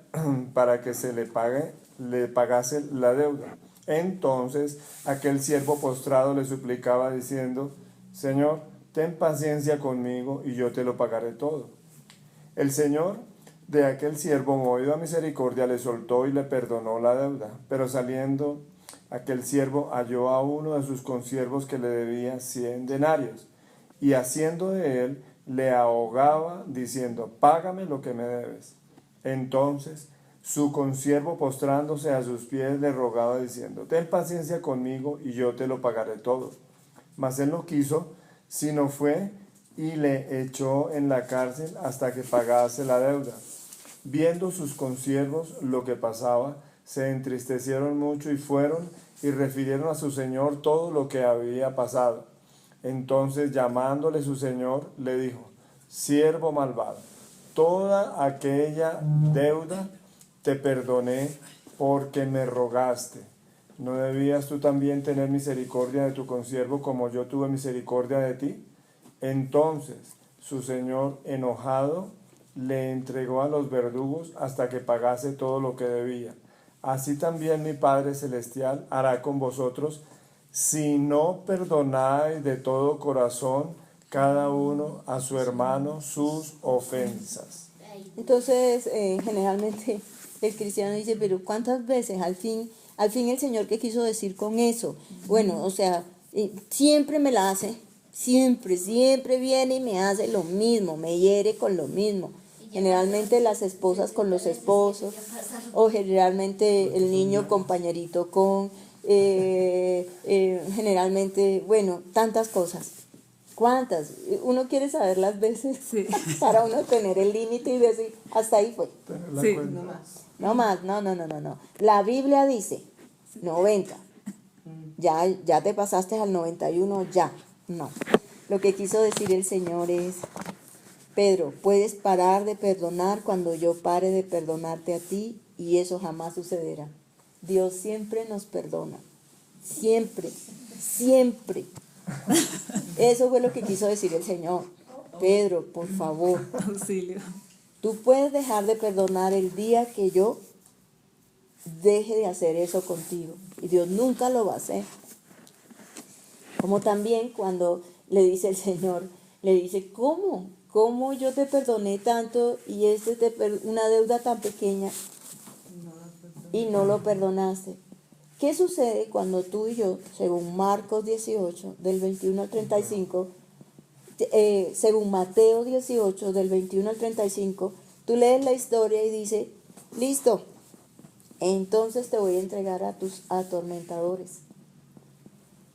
para que se le pagase la deuda. Entonces aquel siervo postrado le suplicaba diciendo, Señor, ten paciencia conmigo y yo te lo pagaré todo. El señor de aquel siervo, movido a misericordia, le soltó y le perdonó la deuda. Pero saliendo aquel siervo halló a uno de sus consiervos que le debía 100 denarios, y haciendo de él, le ahogaba diciendo, págame lo que me debes. Entonces Su consiervo, postrándose a sus pies, le rogaba diciendo: ten paciencia conmigo y yo te lo pagaré todo. Mas él no quiso, sino fue y le echó en la cárcel hasta que pagase la deuda. Viendo sus consiervos lo que pasaba, se entristecieron mucho y fueron y refirieron a su señor todo lo que había pasado. Entonces, llamándole su señor, le dijo: siervo malvado, toda aquella deuda te perdoné porque me rogaste. ¿No debías tú también tener misericordia de tu consiervo como yo tuve misericordia de ti? Entonces su señor, enojado, le entregó a los verdugos hasta que pagase todo lo que debía. Así también mi Padre Celestial hará con vosotros si no perdonáis de todo corazón cada uno a su hermano sus ofensas.
Entonces, generalmente el cristiano dice, pero ¿cuántas veces al fin el Señor qué quiso decir con eso? Bueno, o sea, siempre me la hace, siempre viene y me hace lo mismo, me hiere con lo mismo. Generalmente las esposas con los esposos, o generalmente el niño compañerito con, generalmente, bueno, tantas cosas. ¿Cuántas? Uno quiere saber las veces para uno tener el límite y decir, hasta ahí fue.
Sí.
No más, no. La Biblia dice 90. Ya te pasaste al 91, ya. No. Lo que quiso decir el Señor es: Pedro, puedes parar de perdonar cuando yo pare de perdonarte a ti, y eso jamás sucederá. Dios siempre nos perdona. Siempre. Eso fue lo que quiso decir el Señor. Pedro, por favor,
Auxilio.
tú puedes dejar de perdonar el día que yo deje de hacer eso contigo. Y Dios nunca lo va a hacer. Como también cuando le dice el Señor, le dice, ¿cómo? ¿Cómo yo te perdoné tanto y una deuda tan pequeña y no lo perdonaste? ¿Qué sucede cuando tú y yo, según Marcos 18, del 21 al 35, según Mateo 18, del 21 al 35, tú lees la historia y dice, listo, entonces te voy a entregar a tus atormentadores?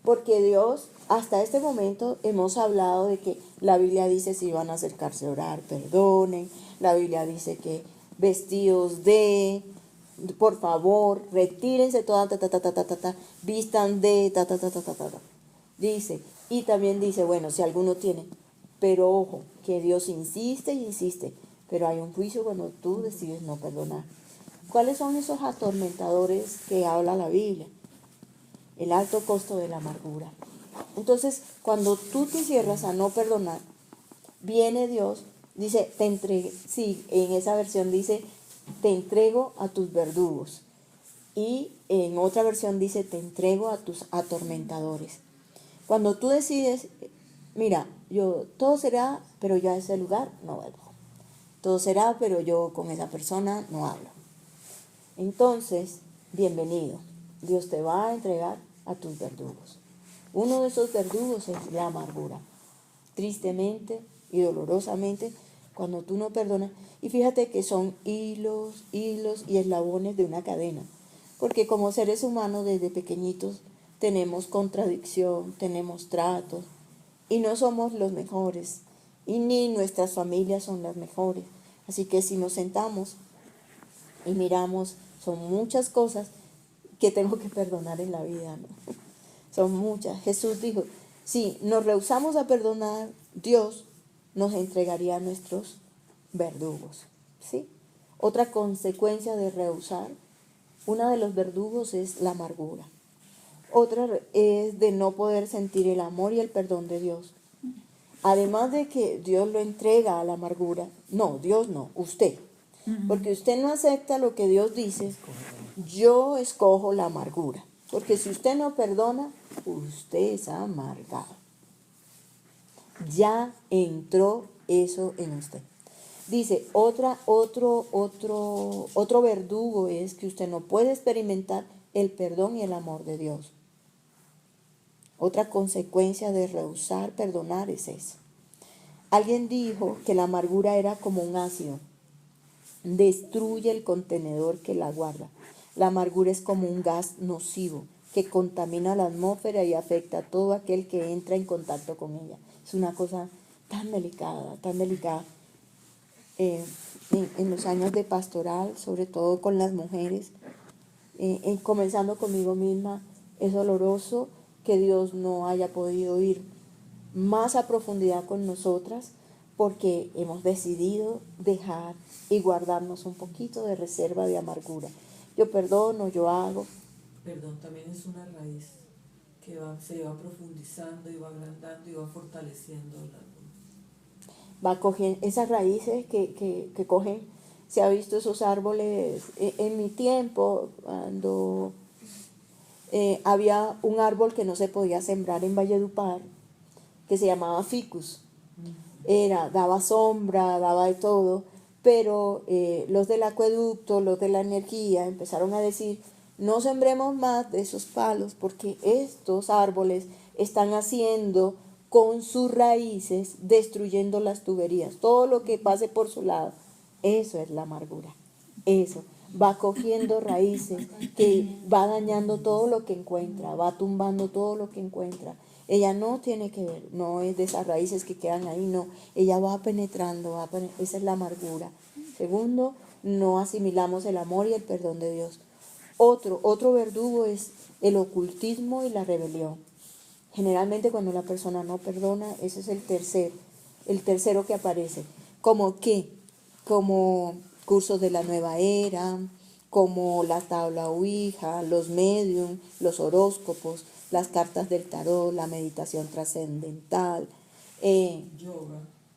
Porque Dios, hasta este momento hemos hablado de que la Biblia dice si van a acercarse a orar, perdonen. La Biblia dice que vestidos de, por favor, retírense toda, vistan de, Dice, y también dice, bueno, si alguno tiene, pero ojo, que Dios insiste y insiste, pero hay un juicio cuando tú decides no perdonar. ¿Cuáles son esos atormentadores que habla la Biblia? El alto costo de la amargura. Entonces, cuando tú te cierras a no perdonar, viene Dios, dice, en esa versión dice, te entrego a tus verdugos. Y en otra versión dice, te entrego a tus atormentadores. Cuando tú decides, mira, todo será, pero yo a ese lugar no vuelvo. Todo será, pero yo con esa persona no hablo. Entonces, bienvenido. Dios te va a entregar a tus verdugos. Uno de esos verdugos es la amargura. Tristemente y dolorosamente, cuando tú no perdonas, y fíjate que son hilos y eslabones de una cadena, porque como seres humanos desde pequeñitos tenemos contradicción, tenemos tratos, y no somos los mejores, y ni nuestras familias son las mejores. Así que si nos sentamos y miramos, son muchas cosas que tengo que perdonar en la vida, ¿no? Son muchas. Jesús dijo, si nos rehusamos a perdonar, Dios nos entregaría a nuestros verdugos, ¿sí? Otra consecuencia de rehusar, una de los verdugos es la amargura. Otra es de no poder sentir el amor y el perdón de Dios. Además de que Dios lo entrega a la amargura, no, Dios no, usted. Porque usted no acepta lo que Dios dice, yo escojo la amargura. Porque si usted no perdona, usted es amargado. Ya entró eso en usted. Dice, otro verdugo es que usted no puede experimentar el perdón y el amor de Dios. Otra consecuencia de rehusar perdonar es eso. Alguien dijo que la amargura era como un ácido. destruye el contenedor que la guarda. La amargura es como un gas nocivo que contamina la atmósfera y afecta a todo aquel que entra en contacto con ella. Es una cosa tan delicada, tan delicada. En los años de pastoral, sobre todo con las mujeres, comenzando conmigo misma, es doloroso que Dios no haya podido ir más a profundidad con nosotras porque hemos decidido dejar y guardarnos un poquito de reserva de amargura. Yo perdono, yo hago.
Perdón, también es una raíz que se va profundizando y va agrandando y va fortaleciendo
Va cogiendo esas raíces que cogen. Se ha visto esos árboles en mi tiempo, cuando había un árbol que no se podía sembrar en Valledupar, que se llamaba ficus. Daba sombra, daba de todo, pero los del acueducto, los de la energía, empezaron a decir, no sembremos más de esos palos, porque estos árboles están haciendo con sus raíces, destruyendo las tuberías, todo lo que pase por su lado. Eso es la amargura, eso. Va cogiendo raíces, que va dañando todo lo que encuentra, va tumbando todo lo que encuentra. Ella no tiene que ver, no es de esas raíces que quedan ahí, no. Ella va penetrando, esa es la amargura. Segundo, no asimilamos el amor y el perdón de Dios. Otro verdugo es el ocultismo y la rebelión. Generalmente cuando la persona no perdona, ese es el tercero que aparece. ¿Como qué? Como cursos de la nueva era, como la tabla Ouija, los medium, los horóscopos, las cartas del tarot, la meditación trascendental,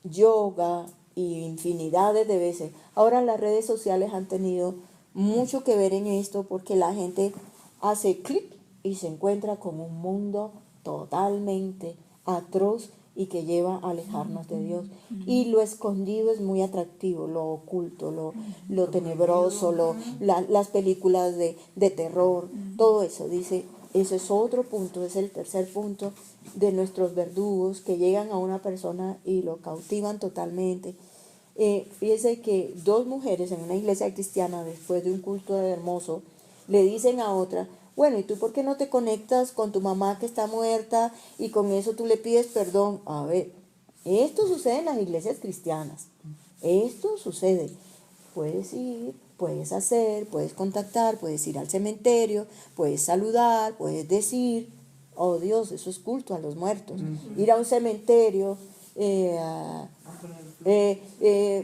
yoga y infinidades de veces. Ahora las redes sociales han tenido mucho que ver en esto porque la gente hace clic y se encuentra con un mundo totalmente atroz y que lleva a alejarnos de Dios. Y lo escondido es muy atractivo, lo oculto, lo tenebroso, las películas de terror, todo eso, dice, eso es otro punto, es el tercer punto de nuestros verdugos que llegan a una persona y lo cautivan totalmente. Fíjese que dos mujeres en una iglesia cristiana, después de un culto hermoso, le dicen a otra, bueno, ¿y tú por qué no te conectas con tu mamá que está muerta y con eso tú le pides perdón? A ver, esto sucede en las iglesias cristianas. Esto sucede. Puedes ir, puedes hacer, puedes contactar, puedes ir al cementerio, puedes saludar, puedes decir, oh Dios, eso es culto a los muertos. Ir a un cementerio,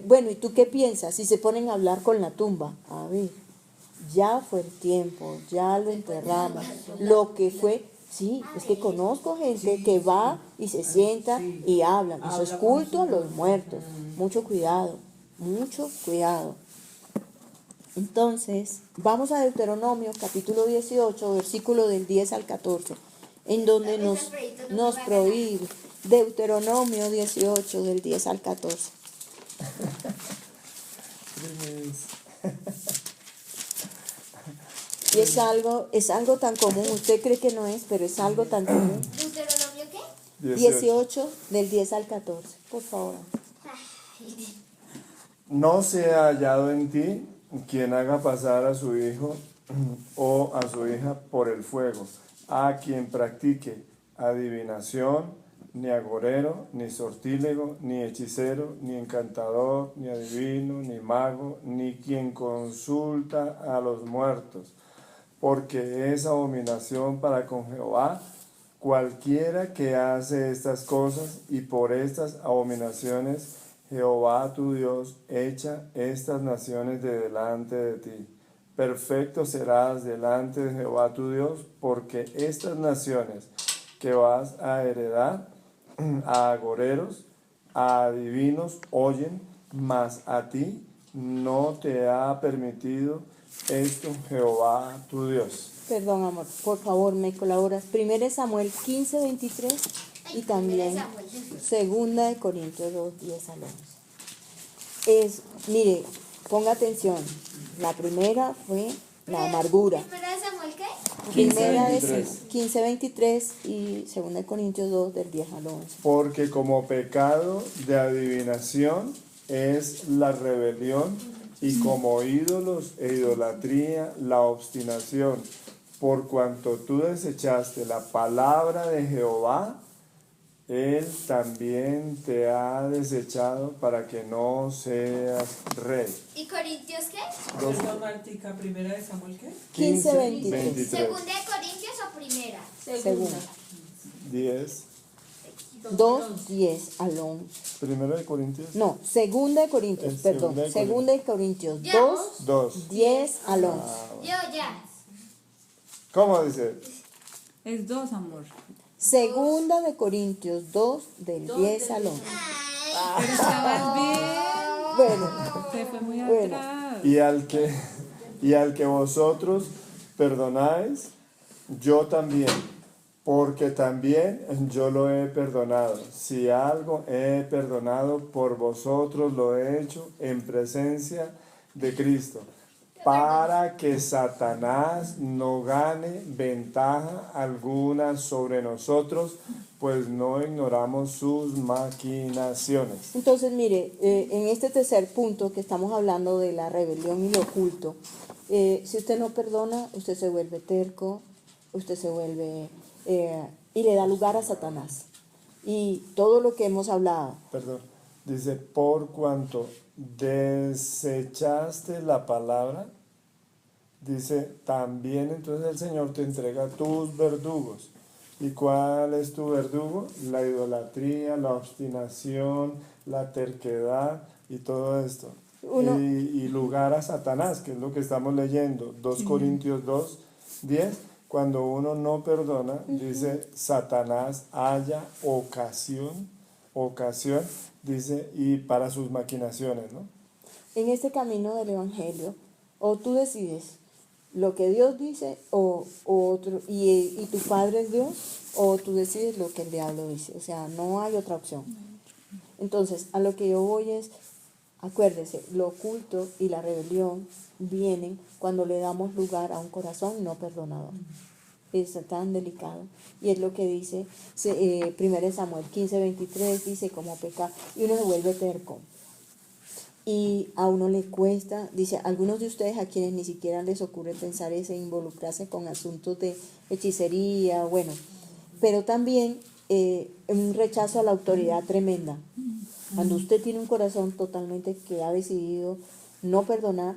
bueno, ¿y tú qué piensas? Si se ponen a hablar con la tumba, a ver, ya fue el tiempo, ya lo enterramos, lo que fue, sí, es que conozco gente que va y se sienta y hablan, eso es culto a los muertos, mucho cuidado, mucho cuidado. Entonces, vamos a Deuteronomio capítulo 18, versículo del 10 al 14, en donde nos prohíbe, Deuteronomio 18, del 10 al 14. Y es algo tan común, usted cree que no es, pero es algo tan común.
¿Deuteronomio qué?
18, del 10 al 14, por favor.
No sea hallado en ti quien haga pasar a su hijo o a su hija por el fuego, a quien practique adivinación, ni agorero, ni sortílego, ni hechicero, ni encantador, ni adivino, ni mago, ni quien consulta a los muertos, porque es abominación para con Jehová cualquiera que hace estas cosas, y por estas abominaciones Jehová tu Dios echa estas naciones de delante de ti. Perfecto serás delante de Jehová tu Dios, porque estas naciones que vas a heredar a agoreros, a adivinos oyen, mas a ti no te ha permitido esto Jehová tu Dios.
Perdón, amor, por favor, me colaboras. 1 Samuel 15, 23 y también 2 Corintios 2, 10 al 11. Mire, ponga atención. La primera fue la amargura.
¿Primera de Samuel qué?
Primera de
23.
15, 23 y 2 Corintios 2, del 10 al 11.
Porque como pecado de adivinación es la rebelión y como ídolos e idolatría la obstinación, por cuanto tú desechaste la palabra de Jehová, Él también te ha desechado para que no seas rey.
¿Y Corintios qué?
Perdón, Martica, primera de Samuel, ¿qué?
15, 23.
¿Segunda de Corintios o primera?
Segunda.
10.
2, 10 al 11.
Primero de Corintios.
No, segunda de Corintios,
Es
perdón.
segunda de
Segunda de Corintios
Ya.
2,
2.
10 al 11.
Yo ya.
¿Cómo dice?
Es 2, amor.
Segunda de Corintios 2, del 10 al 11.
Pero estabas bien.
Bueno,
Se fue muy
Bueno.
atrás.
Y al que vosotros perdonáis, yo también, porque también yo lo he perdonado. Si algo he perdonado por vosotros, lo he hecho en presencia de Cristo, para que Satanás no gane ventaja alguna sobre nosotros, pues no ignoramos sus maquinaciones.
entonces mire, en este tercer punto que estamos hablando de la rebelión y lo oculto, si usted no perdona, usted se vuelve terco, usted se vuelve y le da lugar a Satanás. Y todo lo que hemos hablado,
Perdón, dice, por cuanto desechaste la palabra, dice, también entonces el Señor te entrega tus verdugos. ¿Y cuál es tu verdugo? La idolatría, la obstinación, la terquedad y todo esto.
Uno-
Y lugar a Satanás, que es lo que estamos leyendo, 2 Corintios 2, 10. Cuando uno no perdona, dice, Satanás haya ocasión, dice, y para sus maquinaciones, ¿no?
en este camino del Evangelio, o tú decides lo que Dios dice o otro, y tu Padre es Dios, o tú decides lo que el diablo dice. O sea, no hay otra opción. Entonces, a lo que yo voy es, acuérdese, lo oculto y la rebelión vienen cuando le damos lugar a un corazón no perdonador. Es tan delicado. Y es lo que dice 1 Samuel 15, 23, dice como peca, y uno se vuelve terco. Y a uno le cuesta, dice, algunos de ustedes a quienes ni siquiera les ocurre pensar ese, involucrarse con asuntos de hechicería, bueno, pero también un rechazo a la autoridad tremenda. Cuando usted tiene un corazón totalmente que ha decidido no perdonar,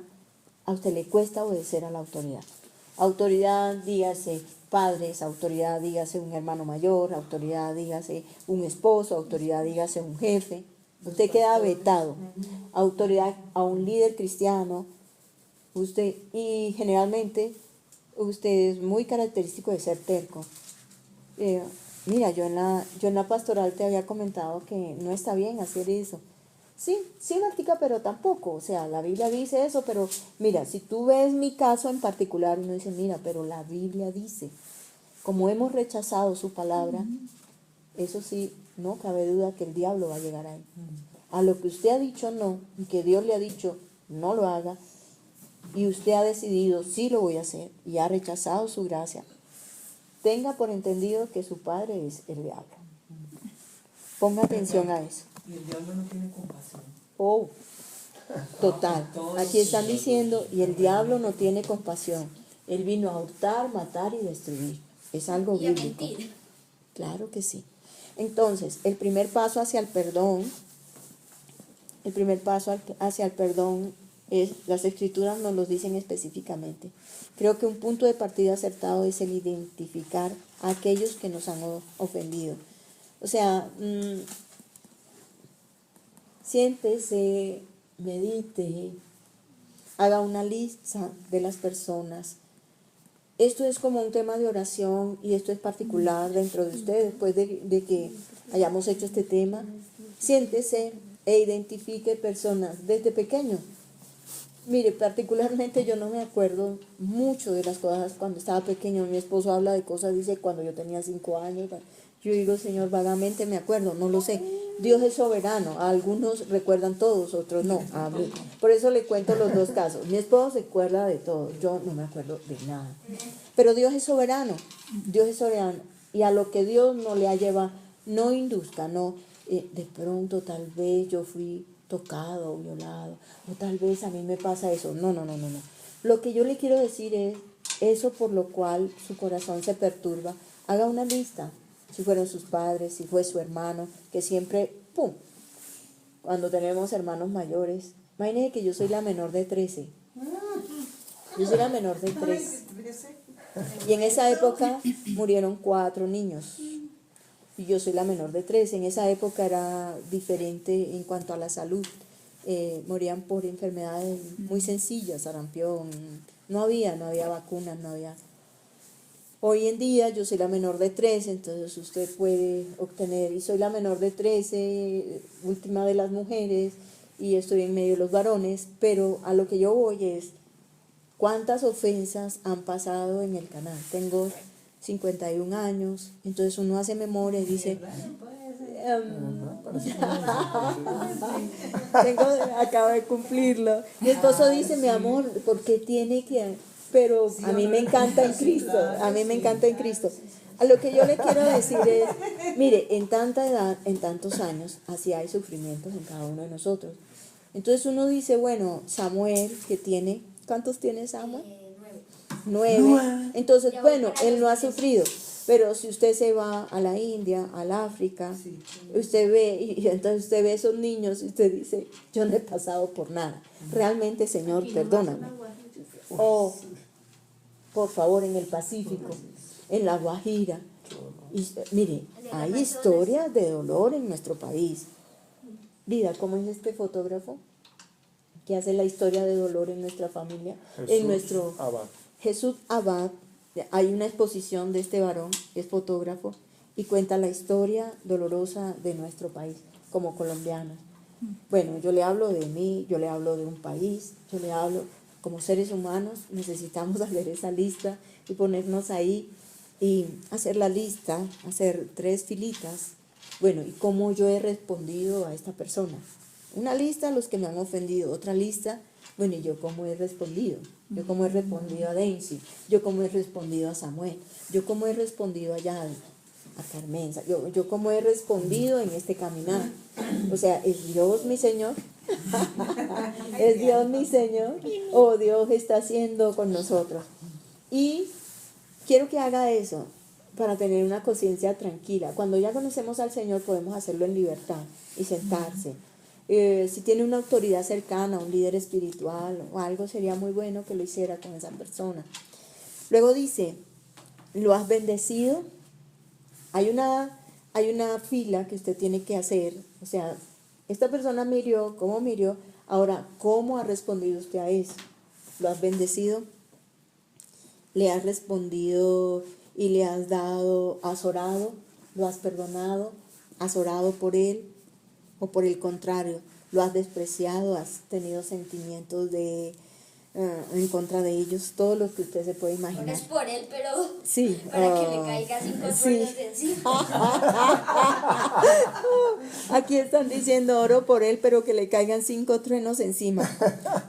a usted le cuesta obedecer a la autoridad. Autoridad, dígase padres, autoridad, dígase un hermano mayor, autoridad, dígase un esposo, autoridad, dígase un jefe. Usted queda vetado. Autoridad a un líder cristiano. Usted, y generalmente usted es muy característico de ser terco. Mira, yo en la pastoral te había comentado que no está bien hacer eso. Sí, Martica, pero tampoco. O sea, la Biblia dice eso, pero mira, si tú ves mi caso en particular, uno dice, mira, pero la Biblia dice, como hemos rechazado su palabra, eso sí, no cabe duda que el diablo va a llegar ahí. A lo que usted ha dicho no, y que Dios le ha dicho no lo haga, y usted ha decidido sí lo voy a hacer, y ha rechazado su gracia, tenga por entendido que su padre es el diablo. Ponga atención a eso.
Y el diablo no tiene compasión.
Oh, total. Aquí están diciendo, y el diablo no tiene compasión. Él vino a hurtar, matar y destruir. Es algo
Y a
bíblico.
mentir.
Claro que sí. Entonces, el primer paso hacia el perdón es, las escrituras nos lo dicen específicamente. Creo que un punto de partida acertado es el identificar a aquellos que nos han ofendido. O sea, siéntese, medite, haga una lista de las personas. Esto es como un tema de oración y esto es particular dentro de ustedes. Después de que hayamos hecho este tema, siéntese e identifique personas desde pequeño. Mire, particularmente yo no me acuerdo mucho de las cosas cuando estaba pequeño. Mi esposo habla de cosas, dice, cuando yo tenía 5 años. Yo digo, Señor, vagamente me acuerdo, no lo sé. Dios es soberano. A algunos recuerdan todos, otros no. Por eso le cuento los dos casos. Mi esposo se acuerda de todo, yo no me acuerdo de nada. Pero Dios es soberano. Dios es soberano. Y a lo que Dios no le ha llevado, no induzca, no. De pronto tal vez yo fui tocado, violado, o tal vez a mí me pasa eso. No. Lo que yo le quiero decir es, eso por lo cual su corazón se perturba, haga una lista. Si fueron sus padres, si fue su hermano, que siempre, ¡pum! Cuando tenemos hermanos mayores, imagínense que yo soy la menor de 13. Yo soy la menor de 13. Y en esa época murieron 4 niños. Y yo soy la menor de 13. En esa época era diferente en cuanto a la salud. Morían por enfermedades muy sencillas, sarampión. No había vacunas, no había. Hoy en día yo soy la menor de 13, entonces usted puede obtener, y soy la menor de 13, última de las mujeres, y estoy en medio de los varones, pero a lo que yo voy es, ¿cuántas ofensas han pasado en el canal? Tengo 51 años, entonces uno hace memoria y dice, acabo de cumplirlo. Mi esposo dice, mi amor, ¿por qué tiene que...? Pero a mí me encanta en Cristo, a mí me encanta en Cristo. A lo que yo le quiero decir es, mire, en tanta edad, en tantos años, así hay sufrimientos en cada uno de nosotros. Entonces uno dice, bueno, Samuel, que tiene, ¿cuántos tiene Samuel? 9. Entonces, bueno, él no ha sufrido. Pero si usted se va a la India, al África, usted ve, y entonces usted ve esos niños y usted dice, yo no he pasado por nada. Realmente, Señor, perdóname. O, por favor, en el Pacífico, en la Guajira. Y, mire, hay historias de dolor en nuestro país. Vida, ¿cómo es este fotógrafo que hace la historia de dolor en nuestra familia? Jesús Abad. Hay una exposición de este varón, es fotógrafo, y cuenta la historia dolorosa de nuestro país como colombianos. Bueno, yo le hablo de mí, yo le hablo de un país, yo le hablo como seres humanos, necesitamos hacer esa lista y ponernos ahí y hacer la lista, hacer 3 filitas. Bueno, y cómo yo he respondido a esta persona. Una lista a los que me han ofendido, otra lista, bueno, y yo cómo he respondido. Yo cómo he respondido a Daisy, yo cómo he respondido a Samuel, yo cómo he respondido a Yadi, a Carmenza, yo cómo he respondido en este caminar. O sea, ¿es Dios mi Señor? ¿Es Dios mi Señor? ¿O Dios está haciendo con nosotros? Y quiero que haga eso para tener una conciencia tranquila. Cuando ya conocemos al Señor podemos hacerlo en libertad y sentarse. Si tiene una autoridad cercana, un líder espiritual o algo, sería muy bueno que lo hiciera con esa persona. Luego dice, ¿lo has bendecido? Hay una fila que usted tiene que hacer. O sea, esta persona me hirió, ¿cómo me hirió? Ahora, ¿cómo ha respondido usted a eso? ¿Lo has bendecido? ¿Le has respondido y le has dado, has orado? ¿Lo has perdonado? ¿Has orado por él? ¿O por el contrario, lo has despreciado, has tenido sentimientos en contra de ellos? Todo lo que usted se puede imaginar.
Oras por él, pero
sí,
para que le caiga 5 truenos encima.
Aquí están diciendo, oro por él, pero que le caigan 5 truenos encima.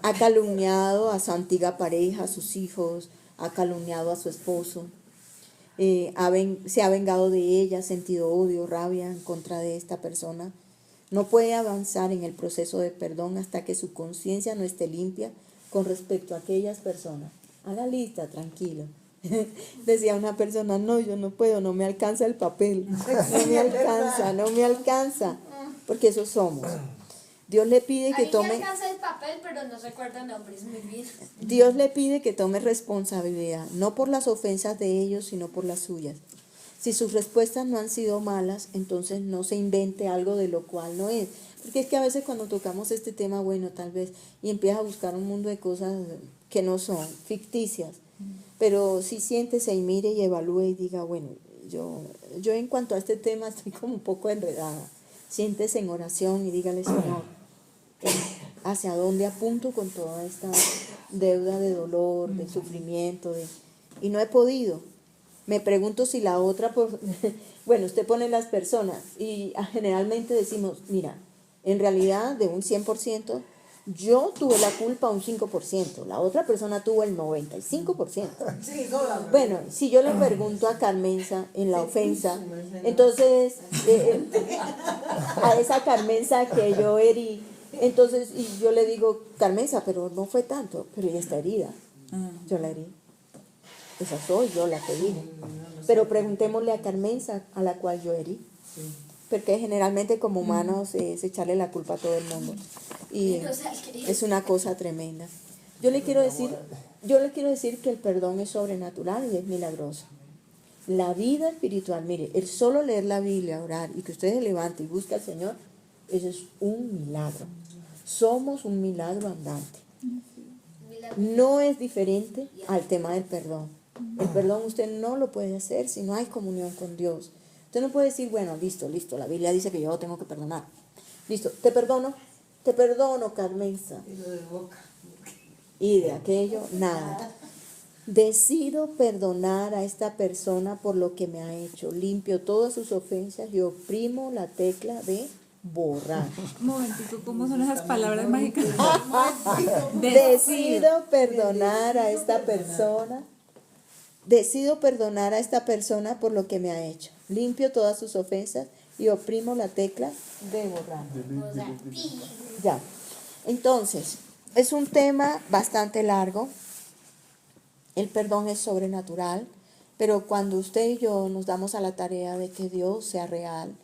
Ha calumniado a su antigua pareja, a sus hijos, ha calumniado a su esposo. Se ha vengado de ella, ha sentido odio, rabia en contra de esta persona. No puede avanzar en el proceso de perdón hasta que su conciencia no esté limpia con respecto a aquellas personas. Haga lista, tranquilo. Decía una persona, no, yo no puedo, no me alcanza el papel. No me alcanza. Porque eso somos. Dios le pide que tome...
A mí me alcanza el papel, pero no recuerdo nombres muy bien.
Dios le pide que tome responsabilidad, no por las ofensas de ellos, sino por las suyas. Si sus respuestas no han sido malas, entonces no se invente algo de lo cual no es. Porque es que a veces cuando tocamos este tema, bueno, tal vez, y empieza a buscar un mundo de cosas que no son, ficticias. Pero sí siéntese y mire y evalúe y diga, bueno, yo en cuanto a este tema estoy como un poco enredada. Siéntese en oración y dígale, Señor, ¿hacia dónde apunto con toda esta deuda de dolor, de sufrimiento? Y no he podido. Me pregunto si la otra, bueno, usted pone las personas y generalmente decimos, mira, en realidad de un 100%, yo tuve la culpa un 5%, la otra persona tuvo el 95%. Bueno, si yo le pregunto a Carmenza en la ofensa, entonces a esa Carmenza que yo herí, Entonces, y yo le digo, Carmenza, pero no fue tanto, pero ella está herida. Yo la herí. Esa soy yo la que dije. Pero preguntémosle a Carmenza, a la cual yo herí.
Sí.
Porque generalmente como humanos es echarle la culpa a todo el mundo. Y es una cosa tremenda. Yo le quiero decir que el perdón es sobrenatural y es milagroso. La vida espiritual, mire, el solo leer la Biblia, orar y que usted se levante y busque al Señor, eso es un milagro. Somos un milagro andante. No es diferente al tema del perdón. El perdón usted no lo puede hacer si no hay comunión con Dios. Usted no puede decir, bueno, listo, la Biblia dice que yo tengo que perdonar. Listo, te perdono, Carmenza.
Y lo de boca.
Y de aquello, nada. Decido perdonar a esta persona por lo que me ha hecho. Limpio todas sus ofensas y oprimo la tecla de borrar.
Un momentico, ¿cómo son esas palabras mágicas?
Decido perdonar a esta persona. Decido perdonar a esta persona por lo que me ha hecho. Limpio todas sus ofensas y oprimo la tecla de borrar.
O sea,
Ya. Entonces, es un tema bastante largo. El perdón es sobrenatural, pero cuando usted y yo nos damos a la tarea de que Dios sea real,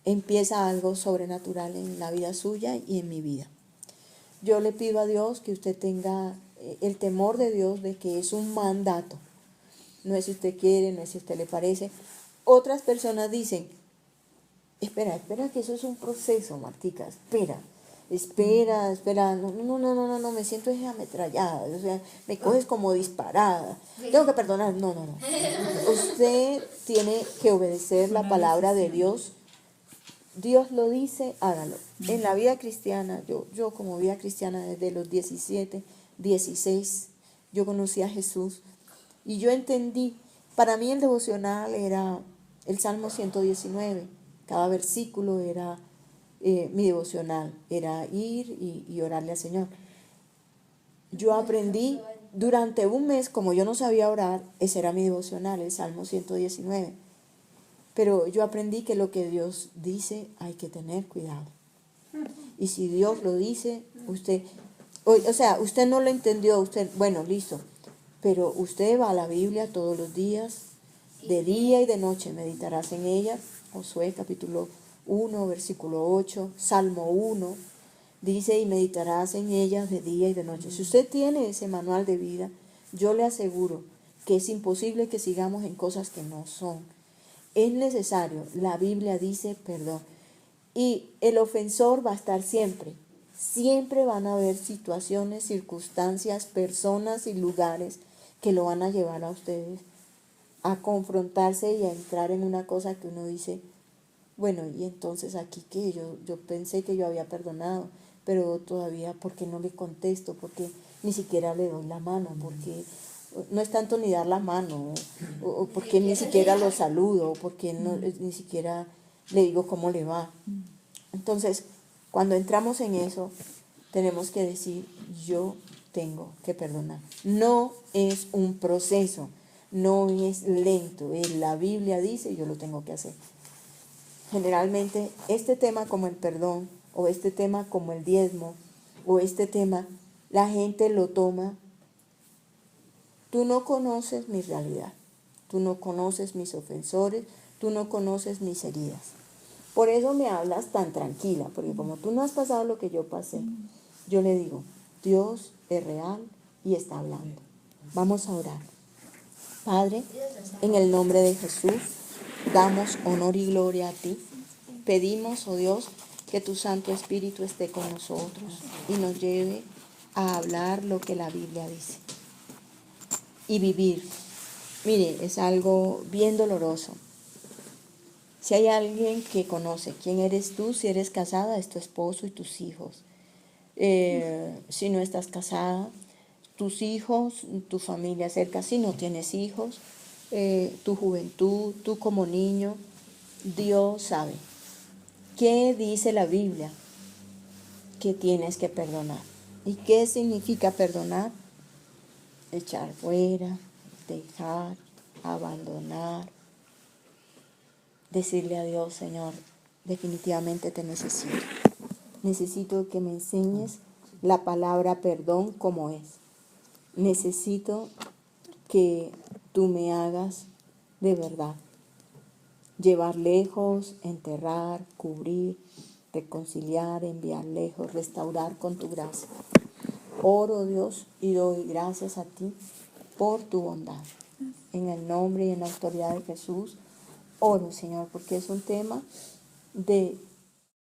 empieza algo sobrenatural en la vida suya y en mi vida. Yo le pido a Dios que usted tenga el temor de Dios, de que es un mandato. No es si usted quiere, no es si a usted le parece. Otras personas dicen, espera, que eso es un proceso, Martica, espera, no, me siento ametrallada, o sea, me coges como disparada, tengo que perdonar, no. Usted tiene que obedecer la palabra de Dios. Dios lo dice, hágalo. En la vida cristiana, yo como vida cristiana desde los 17, 16, yo conocí a Jesús y yo entendí, para mí el devocional era el Salmo 119, cada versículo era mi devocional, era ir y orarle al Señor. Yo aprendí durante un mes, como yo no sabía orar, ese era mi devocional, el Salmo 119. Pero yo aprendí que lo que Dios dice hay que tener cuidado. Y si Dios lo dice, usted no lo entendió, bueno, listo. Pero usted va a la Biblia todos los días, de día y de noche, meditarás en ella. Josué capítulo 1, versículo 8, Salmo 1, dice, y meditarás en ella de día y de noche. Si usted tiene ese manual de vida, yo le aseguro que es imposible que sigamos en cosas que no son. Es necesario, la Biblia dice perdón. Y el ofensor va a estar siempre. Siempre van a haber situaciones, circunstancias, personas y lugares que lo van a llevar a ustedes a confrontarse y a entrar en una cosa que uno dice, bueno, y entonces aquí que yo pensé que yo había perdonado, pero todavía, ¿por qué no le contesto? Porque ni siquiera le doy la mano, porque no es tanto ni dar la mano, o porque ni siquiera lo saludo, o porque ni siquiera le digo cómo le va. Entonces, cuando entramos en eso, tenemos que decir, yo tengo que perdonar. No es un proceso, no es lento, la Biblia dice, yo lo tengo que hacer. Generalmente, este tema como el perdón, o este tema como el diezmo, o este tema, la gente lo toma. Tú no conoces mi realidad, tú no conoces mis ofensores, tú no conoces mis heridas. Por eso me hablas tan tranquila, porque como tú no has pasado lo que yo pasé, yo le digo, Dios es real y está hablando. Vamos a orar. Padre, en el nombre de Jesús, damos honor y gloria a ti. Pedimos, oh Dios, que tu Santo Espíritu esté con nosotros y nos lleve a hablar lo que la Biblia dice. Y vivir. Mire, es algo bien doloroso. Si hay alguien que conoce quién eres tú, si eres casada, es tu esposo y tus hijos. Si no estás casada, tus hijos, tu familia cerca, si no tienes hijos, tu juventud, tú como niño, Dios sabe. ¿Qué dice la Biblia? Que tienes que perdonar. ¿Y qué significa perdonar? Echar fuera, dejar, abandonar. Decirle a Dios, Señor, definitivamente te necesito. Necesito que me enseñes la palabra perdón como es. Necesito que tú me hagas de verdad. Llevar lejos, enterrar, cubrir, reconciliar, enviar lejos, restaurar con tu gracia. Oro, Dios, y doy gracias a ti por tu bondad. En el nombre y en la autoridad de Jesús, oro, Señor, porque es un tema de